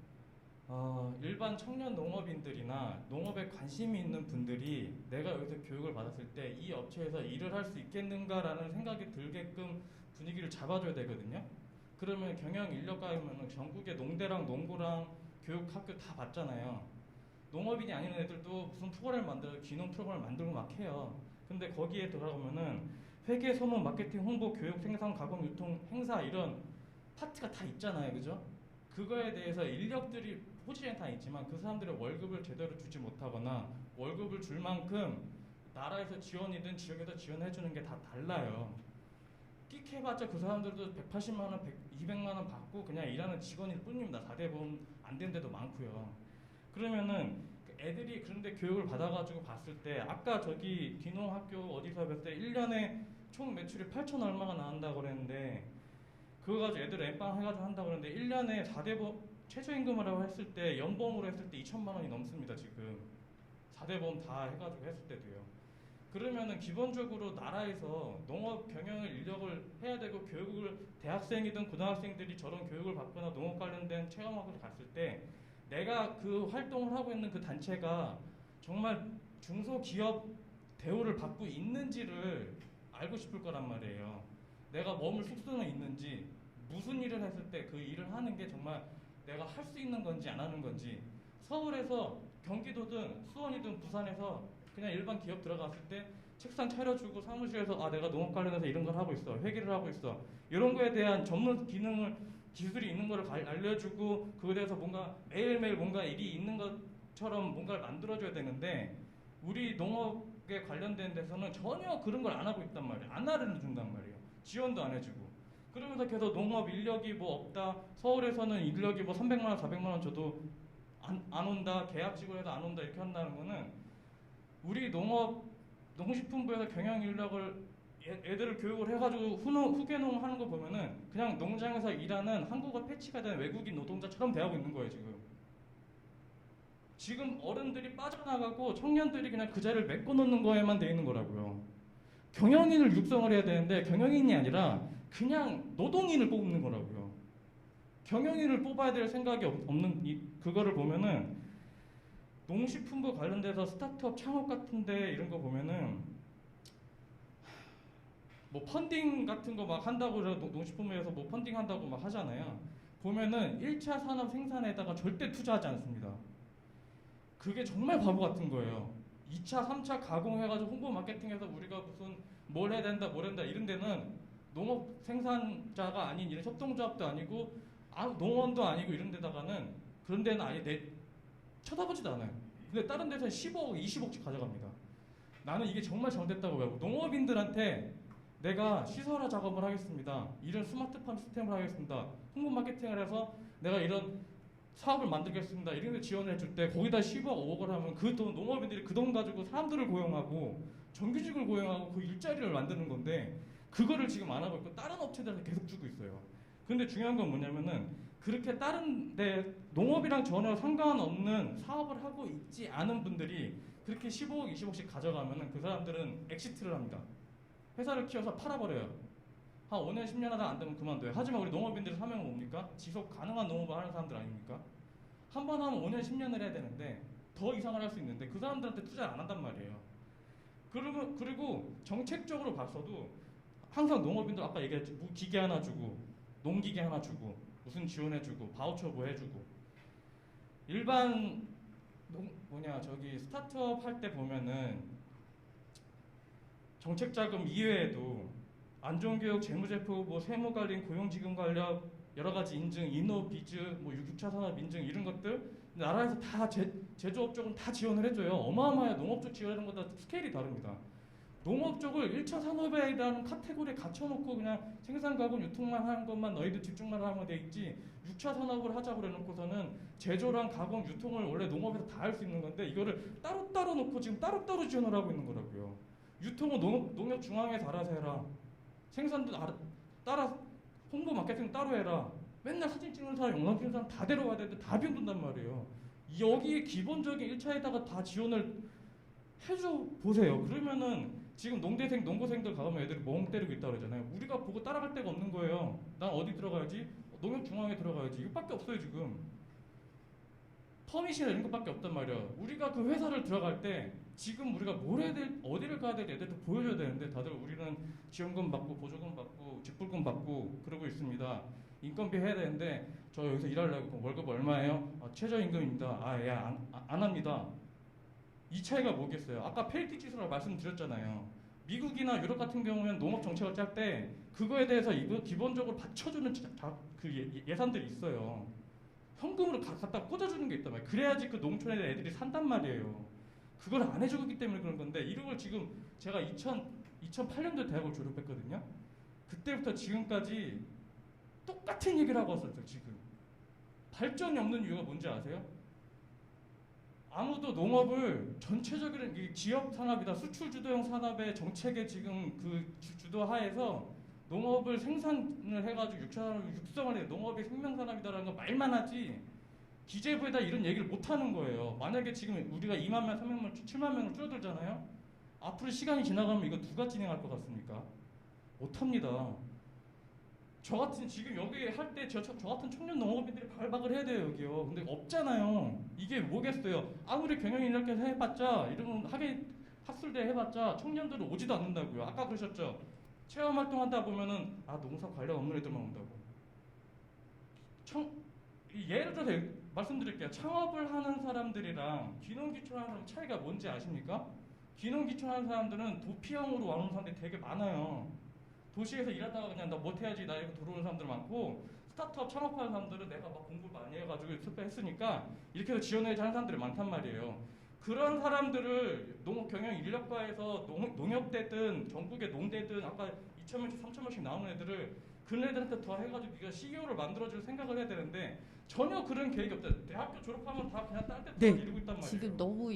일반 청년 농업인들이나 농업에 관심이 있는 분들이 내가 여기서 교육을 받았을 때 이 업체에서 일을 할 수 있겠는가라는 생각이 들게끔 분위기를 잡아줘야 되거든요. 그러면 경영인력과이면 전국의 농대랑 농고랑 교육학교 다 봤잖아요. 농업인이 아닌 애들도 무슨 프로그램 만들어 기농 프로그램 만들고 막 해요. 근데 거기에 들어가면은 회계, 소문, 마케팅, 홍보, 교육, 생산, 가공, 유통, 행사 이런 파트가 다 있잖아요. 그죠? 그거에 대해서 인력들이 포지션이 다 있지만 그 사람들의 월급을 제대로 주지 못하거나 월급을 줄 만큼 나라에서 지원이든 지역에서 지원해주는 게 다 달라요. 끽 해봤자 그 사람들도 180만 원, 200만 원 받고 그냥 일하는 직원일 뿐입니다. 4대 보험 안 된 데도 많고요. 그러면은 애들이 그런데 교육을 받아가지고 봤을 때 아까 저기 기농학교 어디서 뵀을 때 1년에 총 매출이 8천 얼마가 나온다고 그랬는데 그거 가지고 애들 엠빵 해가지고 한다고 그랬는데 1년에 4대 보험 최저임금이라고 했을 때 연봉으로 했을 때 2천만 원이 넘습니다. 지금 4대 보험 다 해가지고 했을 때도요. 그러면은 기본적으로 나라에서 농업 경영을 인력을 해야 되고 교육을 대학생이든 고등학생들이 저런 교육을 받거나 농업 관련된 체험학을 갔을 때 내가 그 활동을 하고 있는 그 단체가 정말 중소기업 대우를 받고 있는지를 알고 싶을 거란 말이에요. 내가 머물 숙소는 있는지, 무슨 일을 했을 때 그 일을 하는 게 정말 내가 할 수 있는 건지 안 하는 건지. 서울에서 경기도든 수원이든 부산에서 그냥 일반 기업 들어갔을 때 책상 차려주고 사무실에서 아 내가 농업 관련해서 이런 걸 하고 있어, 회계를 하고 있어, 이런 거에 대한 전문 기술이 있는 거를 알려주고 그거에 대해서 뭔가 매일매일 뭔가 일이 있는 것처럼 뭔가를 만들어줘야 되는데 우리 농업에 관련된 데서는 전혀 그런 걸 안 하고 있단 말이에요. 안 알려준단 말이에요. 지원도 안 해주고. 그러면서 계속 농업 인력이 뭐 없다, 서울에서는 인력이 뭐 300만 원, 400만 원 줘도 안 온다, 계약직으로 해도 안 온다 이렇게 한다는 거는 우리 농식품부에서 경영 인력을 애들을 교육을 해가지고 후계농 하는 거 보면은 그냥 농장에서 일하는 한국어 패치가 된 외국인 노동자처럼 대하고 있는 거예요 지금 어른들이 빠져나가고 청년들이 그냥 그 자리를 메꿔놓는 거에만 돼 있는 거라고요. 경영인을 육성을 해야 되는데 경영인이 아니라 그냥 노동인을 뽑는 거라고요. 경영인을 뽑아야 될 생각이 없는 그거를 보면은 농식품부 관련돼서 스타트업 창업 같은데 이런 거 보면은 뭐 펀딩 같은 거 막 한다고 농식품부에서 뭐 펀딩 한다고 막 하잖아요. 보면은 1차 산업 생산에다가 절대 투자하지 않습니다. 그게 정말 바보 같은 거예요. 2차, 3차 가공해가지고 홍보 마케팅해서 우리가 무슨 뭘 해야 된다, 뭘 한다 이런 데는 농업 생산자가 아닌 이런 협동조합도 아니고 농원도 아니고 이런 데다가는 그런 데는 아예 쳐다보지도 않아요. 근데 다른 데서는 15억, 20억씩 가져갑니다. 나는 이게 정말 잘못됐다고 봐요. 농업인들한테 내가 시설화 작업을 하겠습니다. 이런 스마트팜 시스템을 하겠습니다. 홍보 마케팅을 해서 내가 이런 사업을 만들겠습니다. 이런 데 지원을 해줄 때 거기다 10억, 5억을 하면 그 돈, 농업인들이 그 돈 가지고 사람들을 고용하고 정규직을 고용하고 그 일자리를 만드는 건데 그거를 지금 안 하고 있고 다른 업체들한테 계속 주고 있어요. 근데 중요한 건 뭐냐면은 그렇게 다른 데 농업이랑 전혀 상관없는 사업을 하고 있지 않은 분들이 그렇게 15억, 20억씩 가져가면은 그 사람들은 엑시트를 합니다. 회사를 키워서 팔아버려요. 한 5년, 10년 하다 안 되면 그만둬요. 하지만 우리 농업인들의 사명은 뭡니까? 지속 가능한 농업을 하는 사람들 아닙니까? 한 번 하면 5년, 10년을 해야 되는데 더 이상을 할 수 있는데 그 사람들한테 투자를 안 한단 말이에요. 그리고 정책적으로 봤어도 항상 농업인들 아까 얘기했지, 기계 하나 주고 농기계 하나 주고 무슨 지원해주고 바우처 뭐 해주고 일반 스타트업 할 때 보면은 정책자금 이외에도 안전교육, 재무제표, 뭐 세무관리, 고용지급 관련 여러 가지 인증, 이노비즈, 뭐 6차 산업 인증 이런 것들 나라에서 다 제조업 쪽은 다 지원을 해줘요. 어마어마해요. 농업 쪽 지원하는 것보다 스케일이 다릅니다. 농업 쪽을 1차 산업에라는 카테고리에 갇혀놓고 그냥 생산, 가공, 유통만 하는 것만 너희들 집중만 하면 돼 있지 6차 산업을 하자고 그래놓고서는 제조랑 가공, 유통을 원래 농업에서 다 할 수 있는 건데 이거를 따로따로 놓고 지금 따로따로 지원을 하고 있는 거라고요. 유통은 농협중앙에서 알아서 해라. 생산도 따라 홍보 마케팅 따로 해라. 맨날 사진 찍는 사람, 영상 찍는 사람 다 데려와야 되는데 다 비용 든단 말이에요. 여기에 기본적인 1차에다가 다 지원을 해줘 보세요. 그러면은 지금 농대생, 농고생들 가면 애들이 멍 때리고 있다고 그러잖아요. 우리가 보고 따라갈 데가 없는 거예요. 난 어디 들어가야지? 농협중앙에 들어가야지. 이거밖에 없어요 지금. 퍼미션 이런 것밖에 없단 말이야. 우리가 그 회사를 들어갈 때 지금 우리가 뭘 해야 될, 어디를 가야 될지 애들한테 보여줘야 되는데 다들 우리는 지원금 받고 보조금 받고 직불금 받고 그러고 있습니다. 인건비 해야 되는데 저 여기서 일하려고 월급 얼마예요? 최저임금입니다. 안 합니다. 이 차이가 뭐겠어요? 아까 페리티 지수라고 말씀드렸잖아요. 미국이나 유럽 같은 경우에는 농업 정책을 짤 때 그거에 대해서 이거 기본적으로 받쳐주는 예산들이 있어요. 현금으로 갖다 꽂아주는 게 있단 말이에요. 그래야지 그 농촌에 애들이 산단 말이에요. 그걸 안 해주고 있기 때문에 그런 건데 이런 걸 지금 제가 2008년도에 대학을 졸업했거든요. 그때부터 지금까지 똑같은 얘기를 하고 왔어요. 지금 발전이 없는 이유가 뭔지 아세요? 아무도 농업을 전체적인 지역 산업이다, 수출 주도형 산업의 정책에 지금 그 주도 하에서 농업을 생산을 해가지고 육성을 해요. 농업이 생명산업이다라는 거 말만 하지 기재부에다 이런 얘기를 못 하는 거예요. 만약에 지금 우리가 2만 명, 3만 명, 7만 명을 줄어들잖아요. 앞으로 시간이 지나가면 이거 누가 진행할 것 같습니까? 못합니다. 저 같은 지금 여기 할 때 저 같은 청년 농업인들이 발박을 해야 돼요 여기요. 근데 없잖아요. 이게 뭐겠어요? 아무리 경영 이렇게 해봤자 이런 학술대 해봤자 청년들은 오지도 않는다고요. 아까 그러셨죠? 체험 활동하다 보면은 농사 관련 없는 애들만 온다고. 예를 들어서 말씀드릴게요. 창업을 하는 사람들이랑 귀농귀촌하는 사람 차이가 뭔지 아십니까? 귀농귀촌하는 사람들은 도피형으로 와는 사람들이 되게 많아요. 도시에서 일하다가 그냥 나 못해야지 나 이렇게 들어오는 사람들 많고, 스타트업 창업하는 사람들은 내가 막 공부 많이 해가지고 했으니까 이렇게 해서 지원해야지 하는 사람들이 많단 말이에요. 그런 사람들을 경영 인력과에서 농협대든 전국의 농대든 아까 2,000명씩 3,000명씩 나오는 애들을 그런 애들한테 더 해가지고 네가 CEO를 만들어줄 생각을 해야 되는데 전혀 그런 계획이 없다. 대학교 졸업하면 다 그냥 딴 데 네, 이러고 있단 말이에요. 지금 너무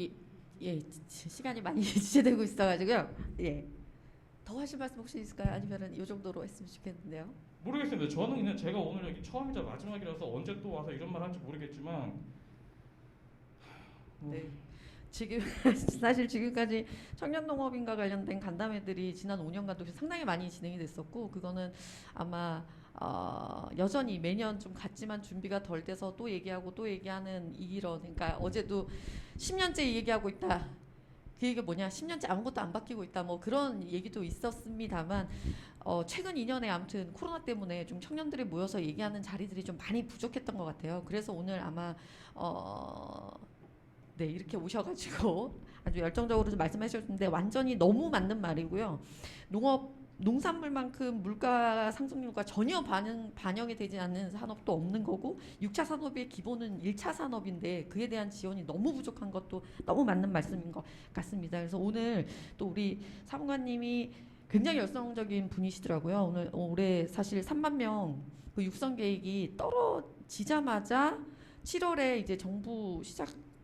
시간이 많이 지체되고 있어가지고요. 예. 더 하실 말씀 혹시 있을까요? 아니면은 이 정도로 했으면 좋겠는데요. 모르겠습니다. 저는 그냥 제가 오늘 여기 처음이자 마지막이라서 언제 또 와서 이런 말 할지 모르겠지만 네. 지금 사실 지금까지 청년농업인과 관련된 간담회들이 지난 5년간도 상당히 많이 진행이 됐었고, 그거는 아마 여전히 매년 좀 같지만 준비가 덜 돼서 또 얘기하고 또 얘기하는 그러니까 어제도 10년째 얘기하고 있다. 그 얘기가 뭐냐? 10년째 아무것도 안 바뀌고 있다. 뭐 그런 얘기도 있었습니다만 최근 2년에 아무튼 코로나 때문에 좀 청년들이 모여서 얘기하는 자리들이 좀 많이 부족했던 것 같아요. 그래서 오늘 아마 네, 이렇게 오셔가지고 아주 열정적으로 좀 말씀해 주셨는데 완전히 너무 맞는 말이고요. 농산물만큼 물가 상승률과 전혀 반영이 되지 않는 산업도 없는 거고, 6차 산업의 기본은 1차 산업인데 그에 대한 지원이 너무 부족한 것도 너무 맞는 말씀인 것 같습니다. 그래서 오늘 또 우리 사무관님이 굉장히 열성적인 분이시더라고요. 올해 사실 3만 명 그 육성 계획이 떨어지자마자 7월에 이제 정부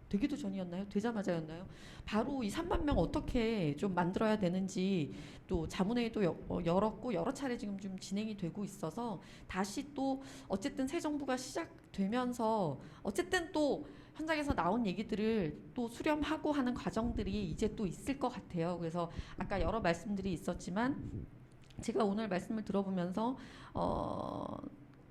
되기도 전이었나요? 되자마자였나요? 바로 이 3만 명 어떻게 좀 만들어야 되는지 또 자문회의도 열었고 여러 차례 지금 좀 진행이 되고 있어서 다시 또 어쨌든 새 정부가 시작되면서 어쨌든 또 현장에서 나온 얘기들을 또 수렴하고 하는 과정들이 이제 또 있을 것 같아요. 그래서 아까 여러 말씀들이 있었지만 제가 오늘 말씀을 들어보면서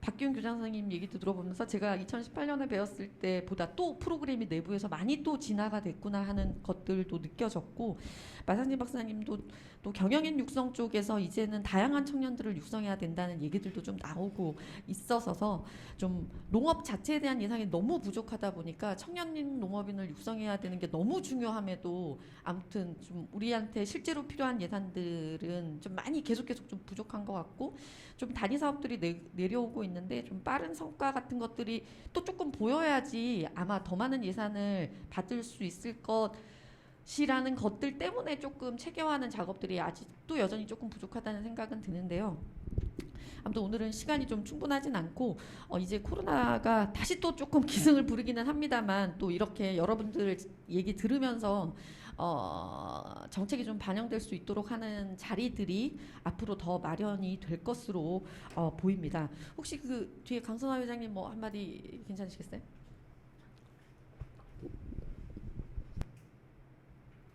박기훈 교장 선생님 얘기도 들어보면서 제가 2018년에 배웠을 때보다 또 프로그램이 내부에서 많이 또 진화가 됐구나 하는 것들도 느껴졌고, 마상진 박사님도 또 경영인 육성 쪽에서 이제는 다양한 청년들을 육성해야 된다는 얘기들도 좀 나오고 있어서 좀 농업 자체에 대한 예산이 너무 부족하다 보니까 청년인 농업인을 육성해야 되는 게 너무 중요함에도 아무튼 좀 우리한테 실제로 필요한 예산들은 좀 많이 계속 좀 부족한 것 같고, 좀 단위 사업들이 내려오고 있는데 좀 빠른 성과 같은 것들이 또 조금 보여야지 아마 더 많은 예산을 받을 수 있을 것이라는 것들 때문에 조금 체계화하는 작업들이 아직도 여전히 조금 부족하다는 생각은 드는데요. 아무튼 오늘은 시간이 좀 충분하진 않고 이제 코로나가 다시 또 조금 기승을 부리기는 합니다만, 또 이렇게 여러분들 얘기 들으면서 정책이 좀 반영될 수 있도록 하는 자리들이 앞으로 더 마련이 될 것으로 보입니다. 혹시 그 뒤에 강선화 회장님 뭐 한마디 괜찮으시겠어요?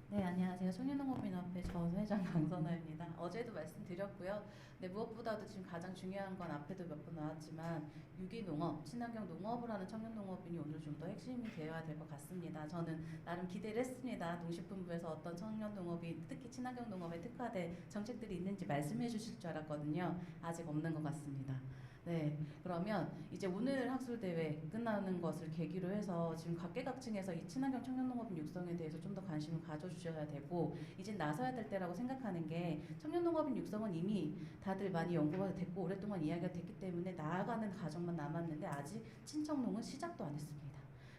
네, 안녕하세요. 청년농업인협회 전 회장 강선화입니다. 어제도 말씀드렸고요. 네, 무엇보다도 지금 가장 중요한 건 앞에도 몇 번 나왔지만 유기농업, 친환경 농업을 하는 청년농업인이 오늘 좀 더 핵심이 되어야 될 것 같습니다. 저는 나름 기대를 했습니다. 농식품부에서 어떤 청년농업이 특히 친환경 농업에 특화된 정책들이 있는지 말씀해 주실 줄 알았거든요. 아직 없는 것 같습니다. 네, 그러면 이제 오늘 학술대회 끝나는 것을 계기로 해서 지금 각계각층에서 이 친환경 청년농업인 육성에 대해서 좀 더 관심을 가져주셔야 되고, 이제 나서야 될 때라고 생각하는 게, 청년농업인 육성은 이미 다들 많이 연구가 됐고 오랫동안 이야기가 됐기 때문에 나아가는 과정만 남았는데 아직 친청농은 시작도 안 했습니다.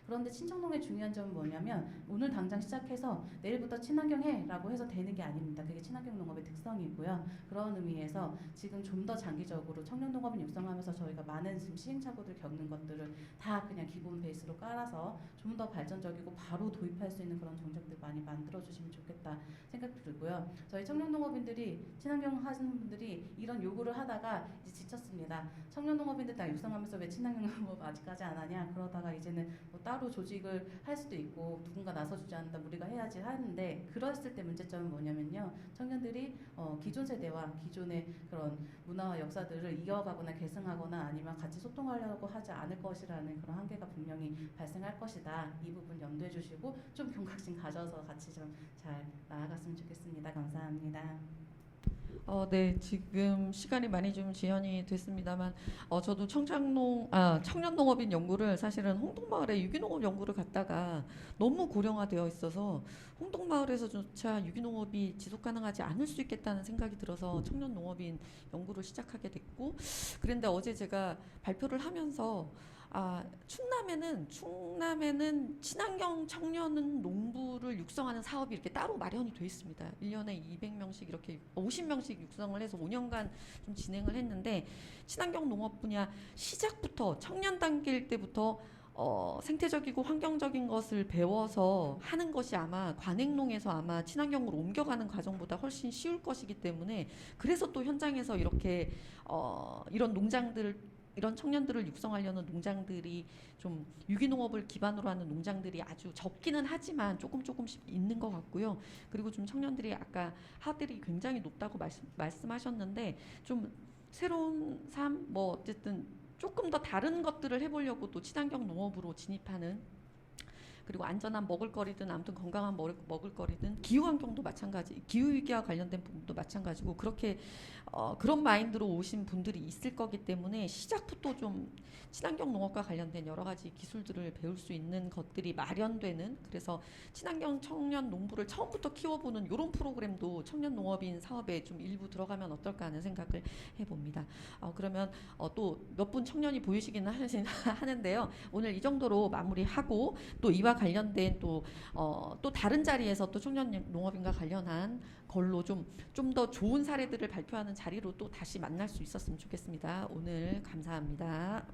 그런데 친청농의 중요한 점은 뭐냐면 오늘 당장 시작해서 내일부터 친환경해라고 해서 되는 게 아닙니다. 그게 친환경 농업의 특성이고요. 그런 의미에서 지금 좀 더 장기적으로 청년농업인 육성하면서 저희가 많은 지금 시행착오들 겪는 것들을 다 그냥 기본 베이스로 깔아서 좀 더 발전적이고 바로 도입할 수 있는 그런 정책들 많이 만들어주시면 좋겠다 생각 들고요. 저희 청년농업인들이 친환경 하시는 분들이 이런 요구를 하다가 이제 지쳤습니다. 청년농업인들 다 육성하면서 왜 친환경 농업 아직까지 안 하냐, 그러다가 이제는 뭐 따로 따로 조직을 할 수도 있고 누군가 나서주지 않는다 우리가 해야지 하는데 그랬을 때 문제점은 뭐냐면요. 청년들이 기존 세대와 기존의 그런 문화와 역사들을 이어가거나 계승하거나 아니면 같이 소통하려고 하지 않을 것이라는 그런 한계가 분명히 발생할 것이다. 이 부분 염두해 주시고 좀 경각심 가져서 같이 좀 잘 나아갔으면 좋겠습니다. 감사합니다. 네, 지금 시간이 많이 좀 지연이 됐습니다만, 저도 청년농업인 연구를 사실은 홍동마을에 유기농업 연구를 갔다가 너무 고령화되어 있어서 홍동마을에서조차 유기농업이 지속 가능하지 않을 수 있겠다는 생각이 들어서 청년농업인 연구를 시작하게 됐고, 그런데 어제 제가 발표를 하면서 충남에는 친환경 청년 농부를 육성하는 사업이 이렇게 따로 마련이 돼 있습니다. 1년에 200명씩 이렇게 50명씩 육성을 해서 5년간 좀 진행을 했는데 친환경 농업 분야 시작부터 청년 단계일 때부터 생태적이고 환경적인 것을 배워서 하는 것이 아마 관행농에서 아마 친환경으로 옮겨가는 과정보다 훨씬 쉬울 것이기 때문에 그래서 또 현장에서 이렇게 이런 청년들을 육성하려는 농장들이 좀 유기농업을 기반으로 하는 농장들이 아주 적기는 하지만 조금씩 있는 것 같고요. 그리고 좀 청년들이 아까 하들이 굉장히 높다고 말씀하셨는데 좀 새로운 삶 뭐 어쨌든 조금 더 다른 것들을 해보려고 또 친환경 농업으로 진입하는 그리고 안전한 먹을거리든 아무튼 건강한 먹을거리든 기후환경도 마찬가지 기후위기와 관련된 부분도 마찬가지고 그렇게 그런 마인드로 오신 분들이 있을 거기 때문에 시작부터 좀 친환경 농업과 관련된 여러 가지 기술들을 배울 수 있는 것들이 마련되는 그래서 친환경 청년 농부를 처음부터 키워보는 이런 프로그램도 청년 농업인 사업에 좀 일부 들어가면 어떨까 하는 생각을 해봅니다. 그러면 또 몇 분 청년이 보이시기는 하는데요. 오늘 이 정도로 마무리하고 또 이와 관련된 또 다른 자리에서 또 청년 농업인과 관련한 걸로 좀 더 좋은 사례들을 발표하는 자리로 또 다시 만날 수 있었으면 좋겠습니다. 오늘 감사합니다.